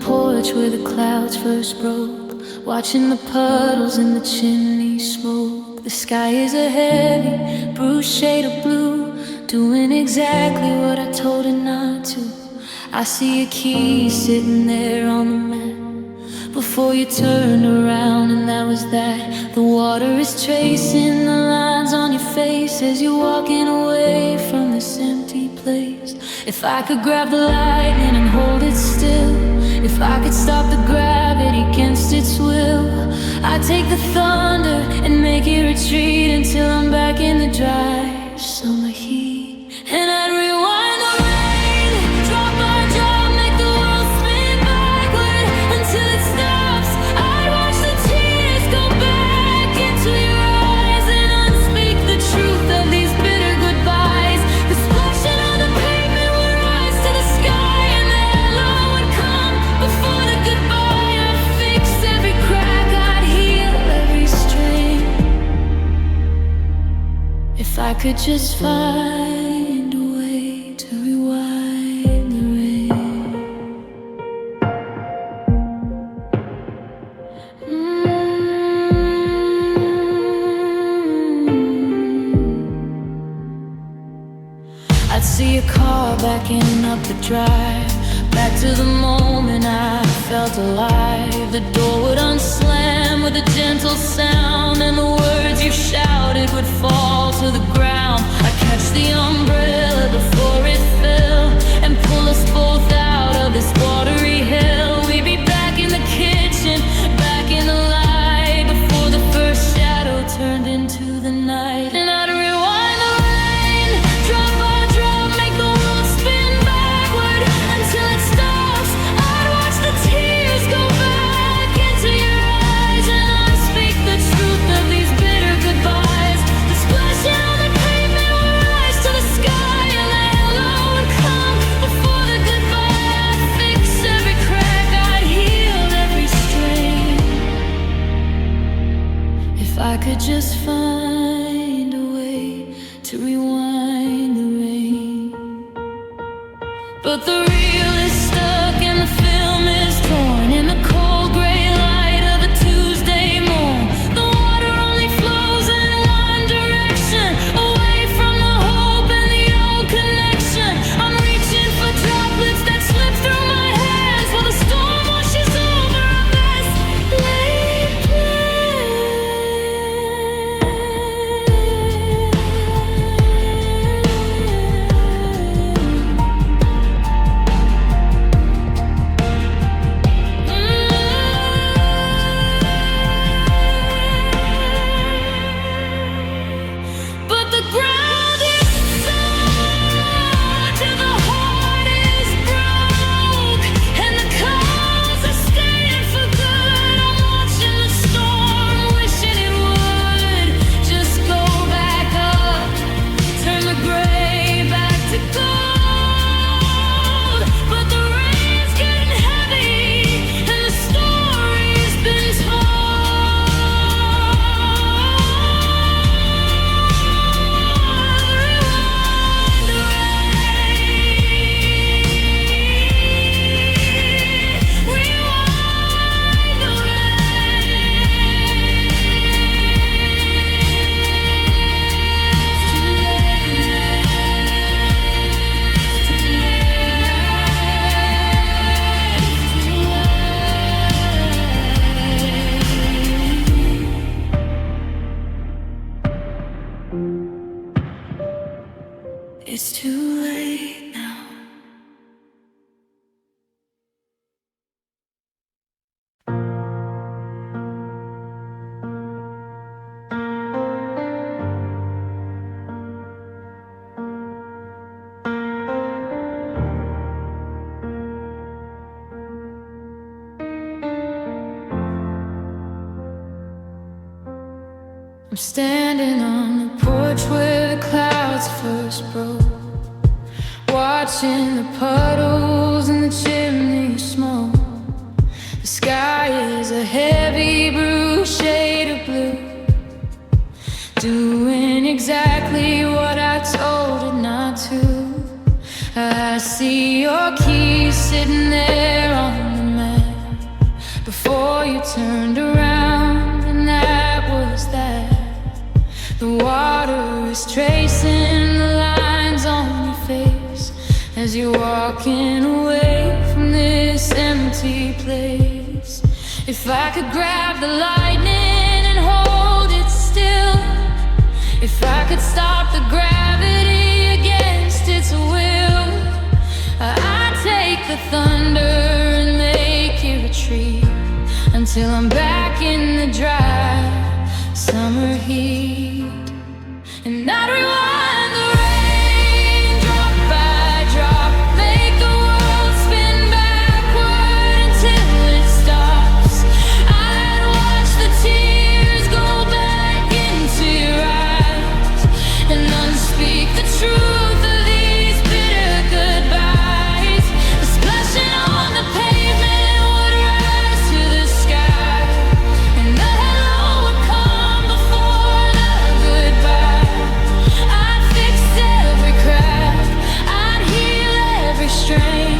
porch where the clouds first broke, watching the puddles in the chimney smoke. The sky is a heavy, bruised shade of blue, doing exactly what I told it not to. I see a key sitting there on the mat before you turned around, and that was that. The water is tracing the lines on your face as you're walking away from this empty place. If I could grab the lightning and hold it still, if I could stop the gravity against its will, I'd take the thunder and make it retreat until I'm back in the dry summer heat. And I'd rewind the rain, drop by drop, make the world spin backward until it stops. I'd watch the tears go back into your eyes and unspeak the truth of these bitter goodbyes. The splashing on the pavement would rise to the sky, and the hello would come before the goodbye. I'd fix every crack, I'd heal every strain. If I could just find a way to rewind the rain. I'd see a car backing up the drive, back to the moment I felt alive. The door would unslam with a gentle sound, and the words you shouted would fall to the ground. I'd catch the umbrella before it fell and pull us both out of this watery hell. We'd be back in the kitchen, back in the light, before the first shadow turned into the night. And I'd rewind the rain, drop by drop, make the world spin backward until it stops. I'd watch the tears go back into your eyes and unspeak the truth of these bitter goodbyes. The splashing on the pavement would rise to the sky, and the hello would come before the goodbye. I'd fix every crack, I'd heal every strain. If I could just find a way to rewind the rain. But the reel is stuck and the film is torn in the cold gray light of a Tuesday morn. The water only flows in one direction, away from the hope and the old connection. I'm reaching for droplets that slip through my hands while the storm washes over our best laid But the ground is soft and the heart is broke, and the clouds are staying for good. I'm watching the storm, wishing it would just go back up, turn the gray back to gold. But the rain's getting heavy and the story's been told. It's too late now. I'm standing on the porch where the clouds first broke, watching the puddles in the chimney smoke. The sky is a heavy, bruised shade of blue, doing exactly what I told it not to. I see your keys sitting there on the mat turned around, and that was that. The water is tracing the lines on your face as you're walking away from this empty place. If I could grab the lightning and hold it still, if I could stop the gravity against its will, I'd take the thunder and make it retreat until I'm back in the dry summer heat. And I'd rewind the rain drop by drop, make the world spin backward until it stops. I'd watch the tears go back into your eyes and unspeak the truth of these bitter goodbyes. The splashing on the pavement would rise to the sky, and the hello would come before the goodbye. I'd fix every crack, I'd heal every strain,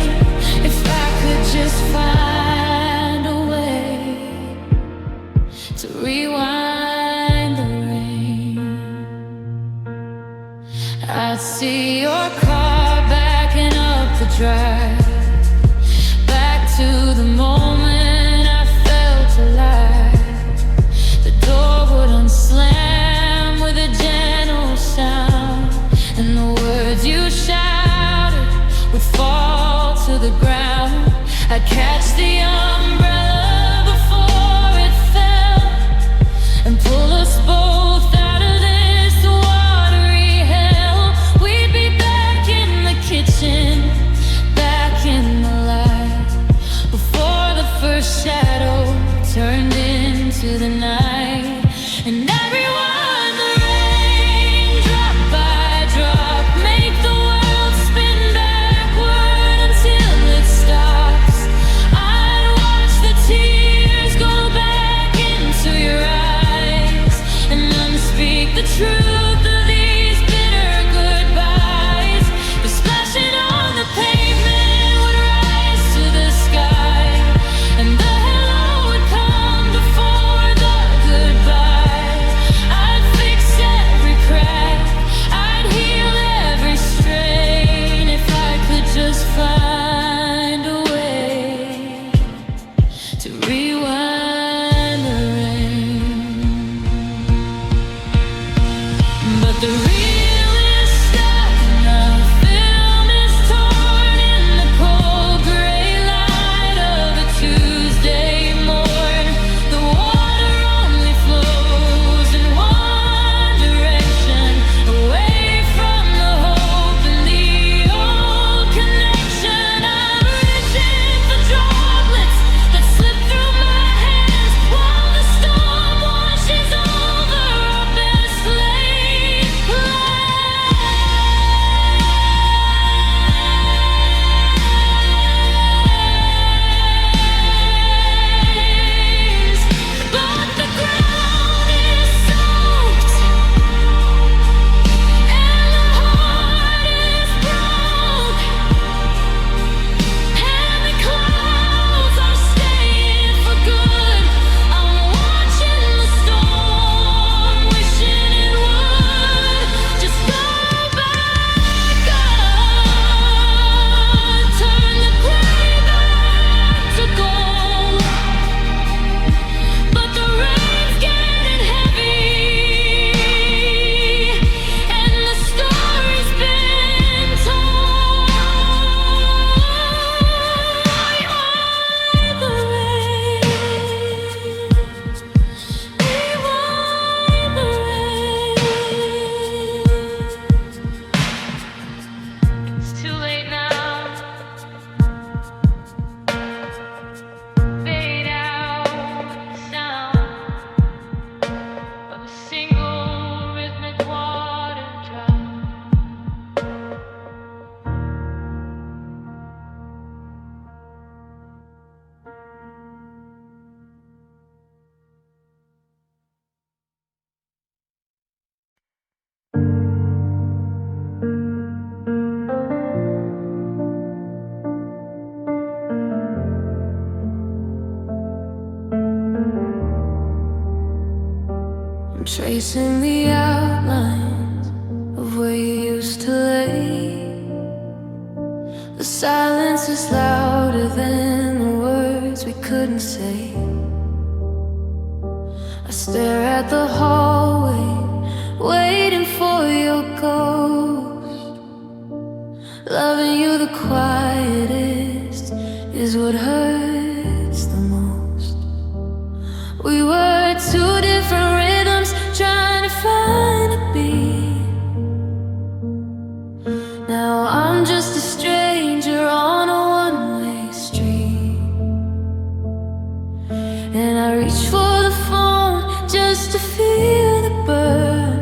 if I could just find a way to rewind the rain. I'd see your car backing up the drive, back to the moment I felt alive. The door would unslam with a gentle sound, and the words you shouted would fall to the ground. I'd catch the umbrella before it fell and pull us both out of this watery hell. We'd be back in the kitchen, back in the light, before the first shadow turned into the night. And everyone, the rain drop by drop, make the world spin backward until it stops. I'd watch the tears go back into your eyes and unspeak the truth of these bitter goodbyes. The splashing on the pavement would rise to the sky, and the hello would come before the goodbye. I'd fix every crack, I'd heal every strain, if I could just find a way to rewind the rain. But the reel is stuck and the film is torn in the cold gray light of a Tuesday morn. The water only flows in one direction, away from the hope and the old connection. I'm reaching for droplets that slip through my tracing the outlines of where you used to lay. The silence is louder than the words we couldn't say. I stare at the hallway, waiting for your ghost. Loving you the quietest is what hurts the most. We were two different rhythms, trying to find a beat. Now I'm just a stranger on a one-way street, and I reach for the phone just to feel the burn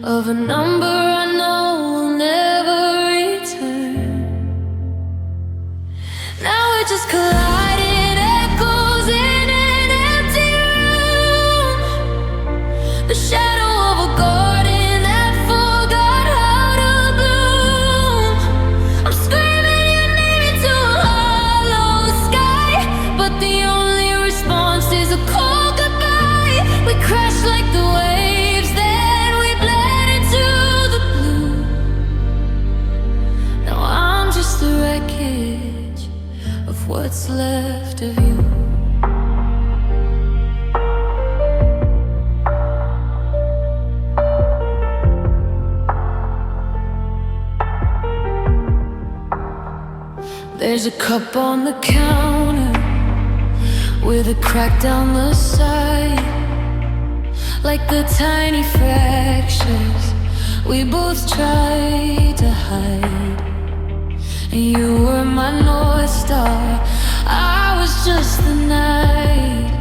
of a number I know will never return. Now we're just colliding, echoes in an empty room. The shadow of a garden that forgot how to bloom. I'm screaming your name into a hollow sky, but the only response is a cold goodbye. We crash like the waves, then we bled into the blue. Now I'm just the wreckage of what's left of you. There's a cup on the counter with a crack down the side, like the tiny fractures we both tried to hide. And you were my North Star, I was just the night.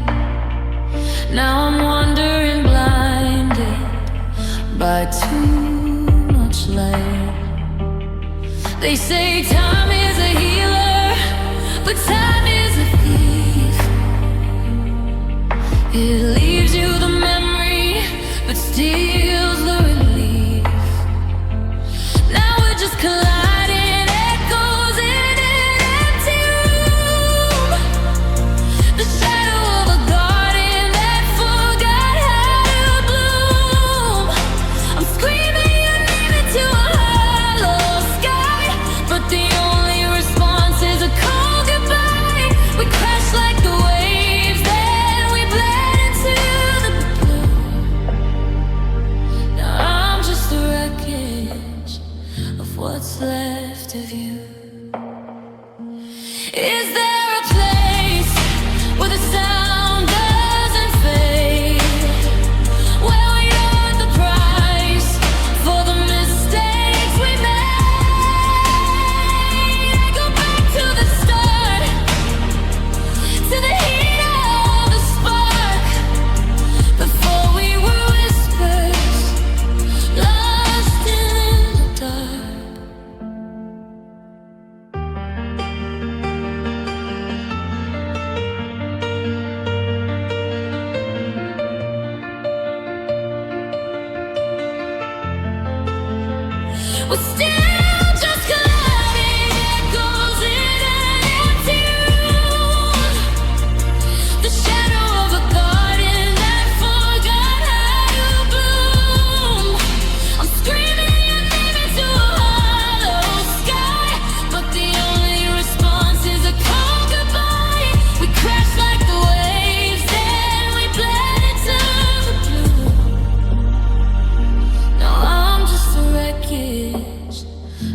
Now I'm wandering blinded by too much light. They say time is a healer, but time is a thief. It leaves you the memory, but steals the relief. Now we're just colliding, echoes in an empty room. The shadow of a garden that forgot how to bloom. I'm screaming your name into a hollow sky, but the only response is a cold goodbye. We crash like the waves, then we bled into the blue. Now I'm just the wreckage of what's left of you. Is there a place where the sound doesn't fade, where we earn the price for the mistakes we made? I go back to the start, to the heat of the spark, before we were whispers, lost in the dark. We're still just colliding, echoes in an empty room. The shadow of a garden that forgot how to bloom. I'm screaming your name into a hollow sky, but the only response is a cold goodbye. We crash like the waves, then we bled into the blue. Now I'm just the wreckage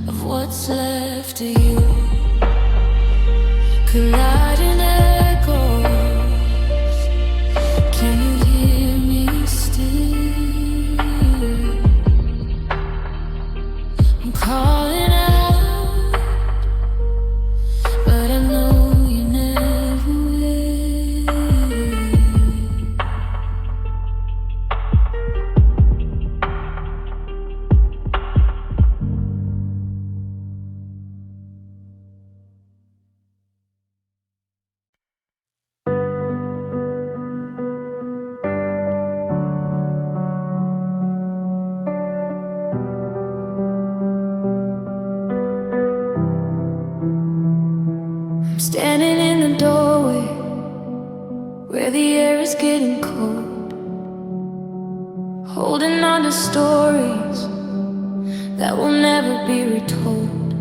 of what's left of you. Colliding echoes, can you hear me still? I'm calling out, but I know you never will. Standing in the doorway where the air is getting cold. holding on to stories that will never be retold.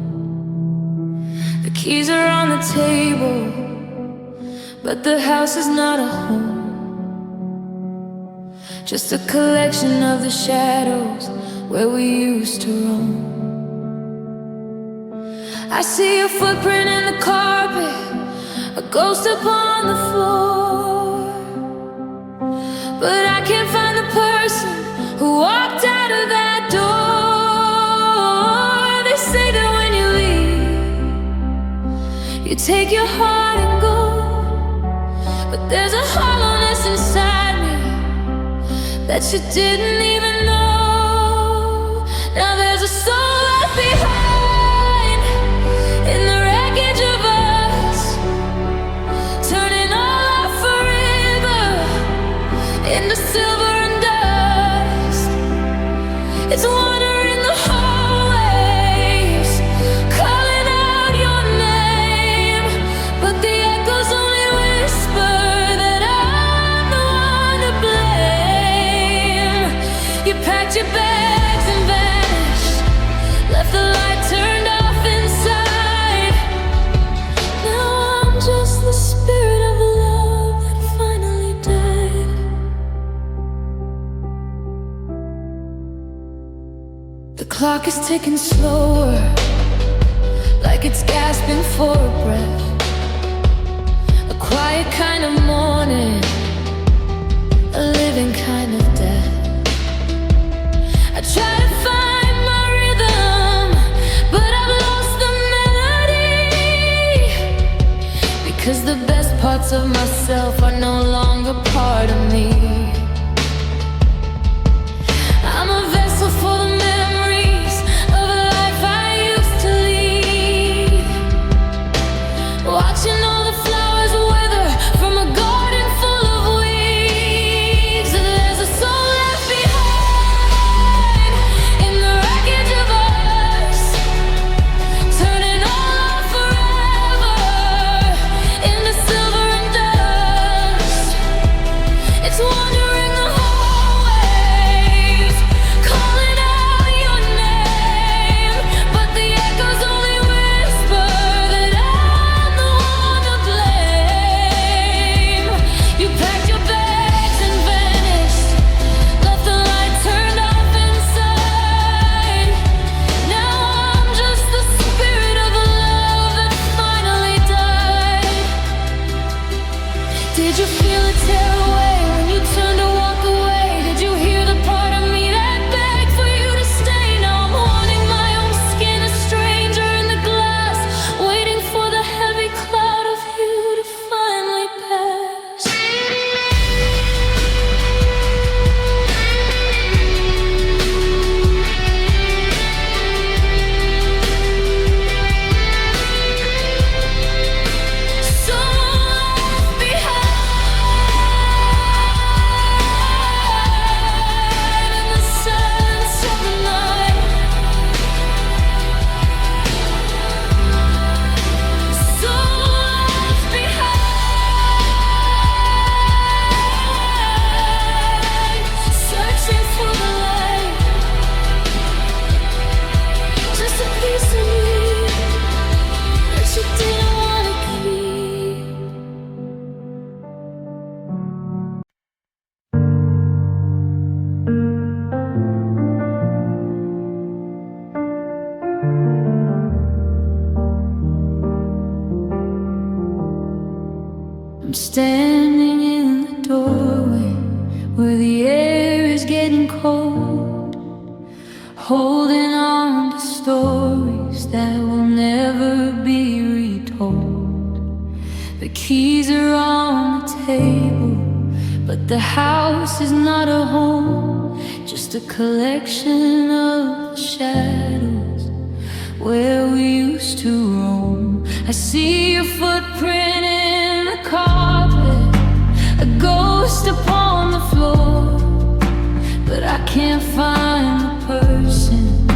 The keys are on the table, but the house is not a home. Just a collection of the shadows where we used to roam. I see a footprint in the carpet, a ghost upon the floor, but I can't find the person who walked out of that door. They say that when you leave, you take your heart and go, but there's a hollowness inside me that you didn't even know. Now there's a soul left behind in the wreckage of us, turning all our forever into silver and dust. It's wandering the hallways, calling out your name, but the echoes only whisper that I'm the one to blame. You packed your bags and vanished, left the light turned off inside. Now I'm just the spirit of love that finally died. The clock is ticking slower, like it's gasping for a breath. A quiet kind of morning, a living kind of death. I try to find my rhythm, but I've lost the melody, because the best parts of myself are no longer part of me. I'm a vessel for the memories of a life I used to lead, watching all the flowers wither from a garden full of weeds. There's a soul left behind in the wreckage of us, turning all our forever into silver and dust. It's wandering the hallways, calling out your name, but the echoes only whisper that I'm the one to blame. You packed your bags and vanished, left the light turned off inside. Now I'm just the spirit of love that finally died. Did you feel it tear away when you turned to walk away? Did you hear the part of me that begged for you to stay? Now I'm haunting my own skin, a stranger in the glass, waiting for the heavy cloud of you to finally pass. So left behind in the silence of the night. So left behind, searching for the light, just a piece of me that you didn't want to keep. I'm standing in the doorway where the air is getting cold, holding on to stories that will never be retold. The keys are on the table, but the house is not a home, just a collection of the shadows where we used to roam. I see your footprint in the carpet, a ghost upon the floor, but I can't find the person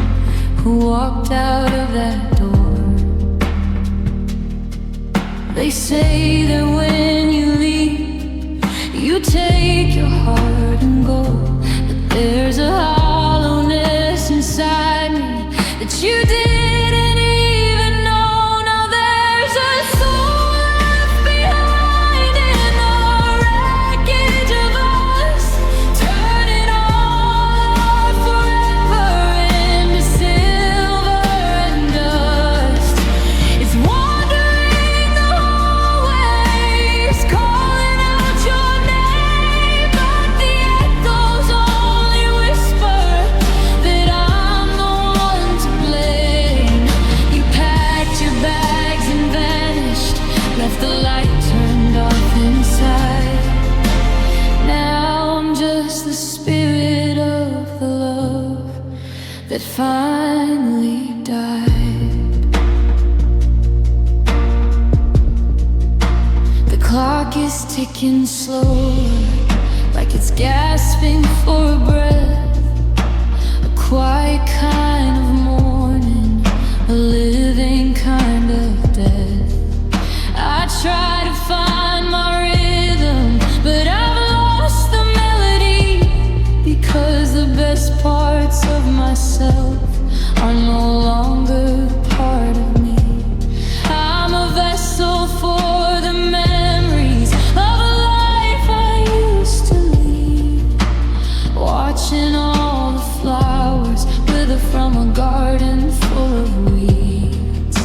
who walked out of that door. They say that when you leave, you take your heart and go, but There's a hollowness inside me that you didn't even know. Now there's a soul left behind in the wreckage of us, turning all forever into silver and dust. It's wandering the hallways, calling out your name, but the echoes only whisper that I'm the one to blame. You packed your bags and vanished, left the light turned off inside. Now I'm just the spirit of the love that finally died. The clock is ticking slower, like it's gasping for a breath. A quiet kind of mourning, a living kind of death. I try to find my rhythm, but I've lost the melody, because the best parts of myself are no longer part of me. I'm a vessel for the memories of a life I used to lead, watching all the flowers wither from a garden full of weeds.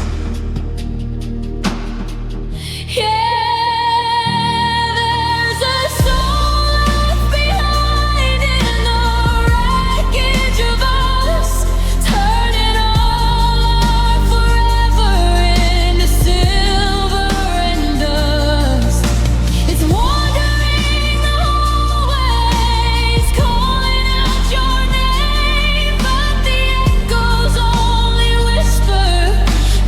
Yeah, there's a soul left behind in the wreckage of us, turning all forever into silver and dust. It's wandering the hallways, calling out your name, but the echoes only whisper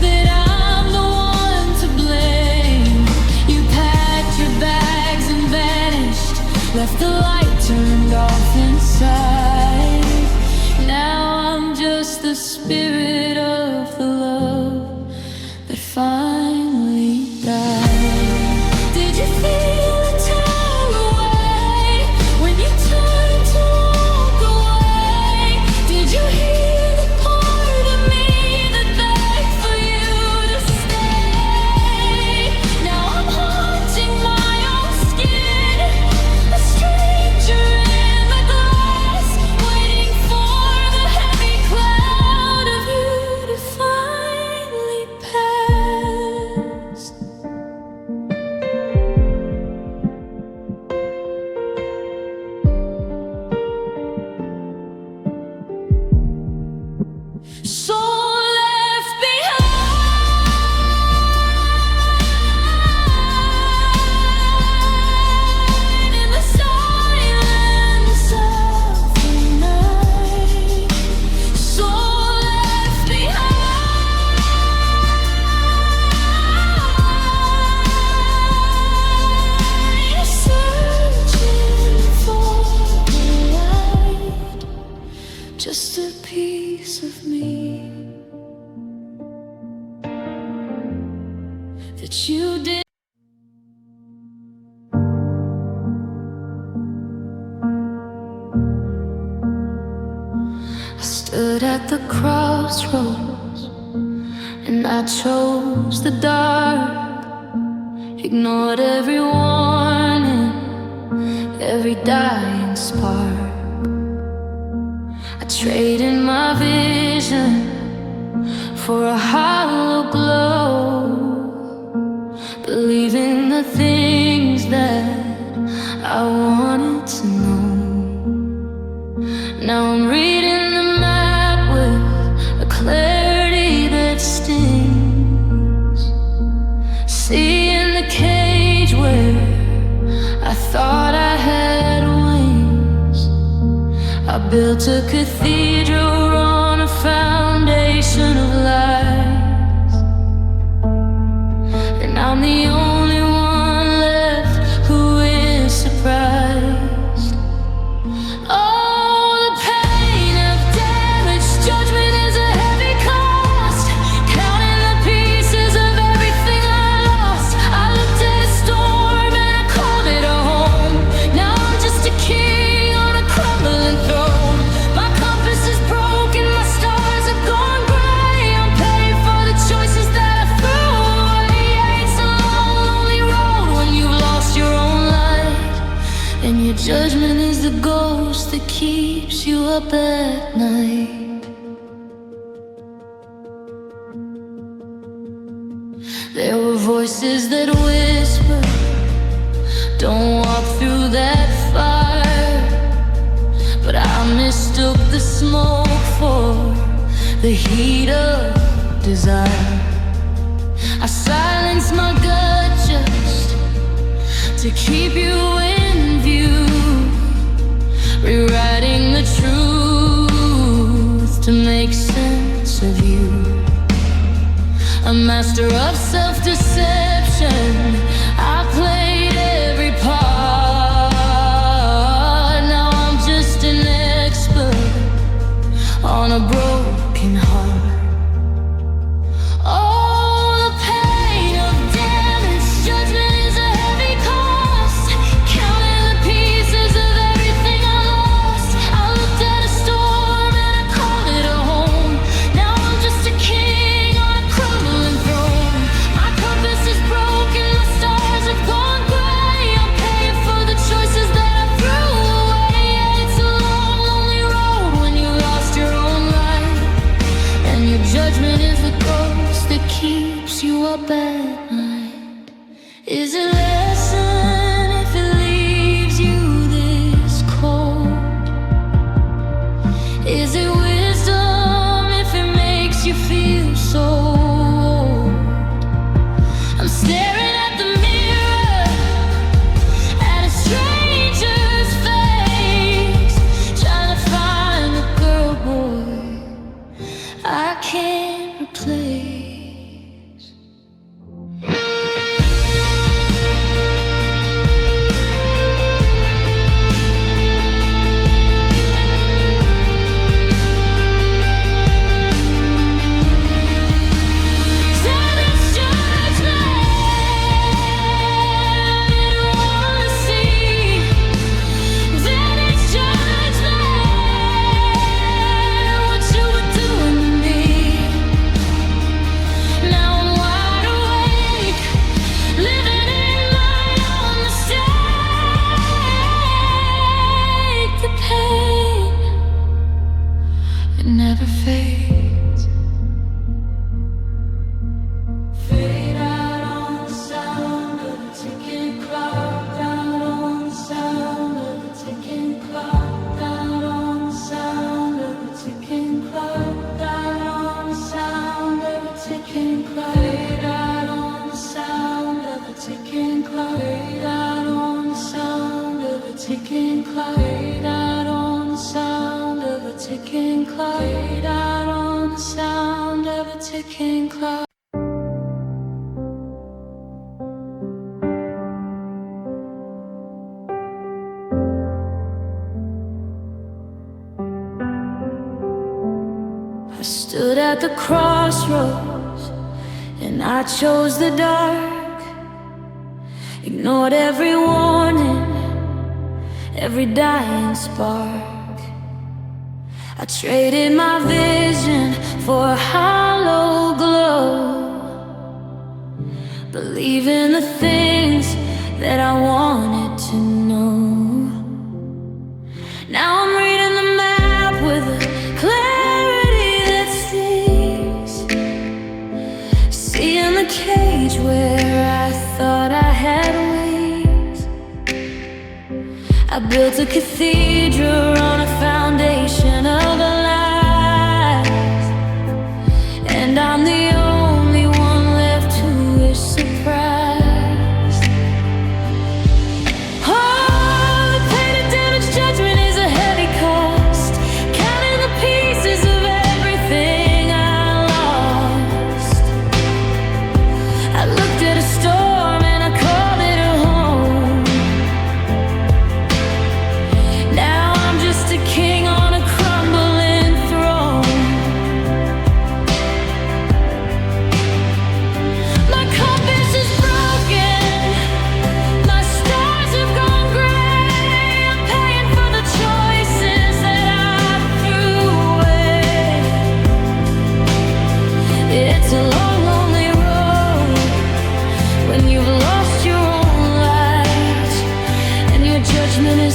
that I'm the one to blame. You packed your bags and vanished, left the light turned off inside. Now I'm just the spirit of the love that finally died. Did you feel it tear away when you turned to walk away? Did you hear the part of me that begged for you to stay? Now I'm haunting my own skin, a stranger in the glass, waiting for the heavy cloud of you to finally pass. Soul left behind in the silence of the night. Soul left behind, searching for the light, just a piece of me that you did. I stood at the crossroads and I chose the dark, ignored every warning, every dying spark. I traded my vision for a hollow glow, believing the things that I wanted to know. Now I'm reading the map with a clarity that stings, seeing the cage where I thought I had wings. I built a cathedral on a foundation of lies, and I'm the only one left who is surprised. Oh, the pain of damage, judgment is a heavy cost, counting the pieces of everything I lost. I looked at a storm and I called it a home. Now I'm just a king on a crumbling throne. Judgment is the ghost that keeps you up at night. There were voices that whispered, don't walk through that fire. But I mistook the smoke for the heat of desire. I silenced my gut just to keep you in view, rewriting the truth to make sense of you. A master of self-deception, I played every part. Now I'm just an expert on a broken heart. Up at night. Is it lesson if it leaves you this cold? Is it wisdom if it makes you feel so old? I'm staring at the mirror, at a stranger's face, trying to find a girl, boy, I can't replace. Never fades. Fade out on the sound of the ticking clock. Out on the sound of the ticking clock. Out on the sound of the ticking clock. Out on the sound of the ticking clock. Fade out on the sound of the ticking clock. Fade out on the sound of the ticking clock. Fade out on the sound of the ticking clock. Fade out on the sound of a ticking clock. I stood at the crossroads and I chose the dark. Ignored every warning, every dying spark. I traded my vision for a hollow glow, believing the things that I wanted to know. Now I'm reading the map with a clarity that sees, seeing the cage where I thought I had wings. I built a cathedral on a foundation of lies, and I'm the only one left who is surprised. Oh, the pain of damage, judgment is a heavy cost, counting the pieces of everything I lost. I looked at a storm and I called it a home. Now I'm just a king on a crumbling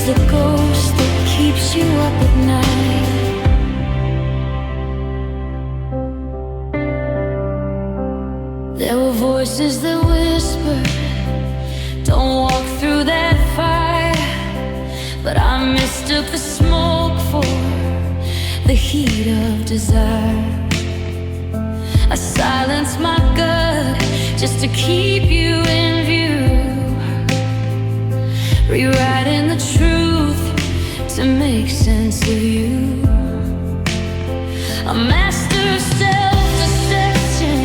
is the ghost that keeps you up at night. There were voices that whispered, don't walk through that fire. But I mistook the smoke for the heat of desire. I silenced my gut just to keep you in view, rewriting the truth to make sense of you. A master of self-deception,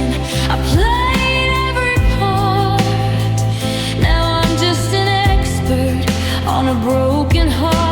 I played every part. Now I'm just an expert on a broken heart.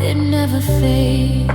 It never fades.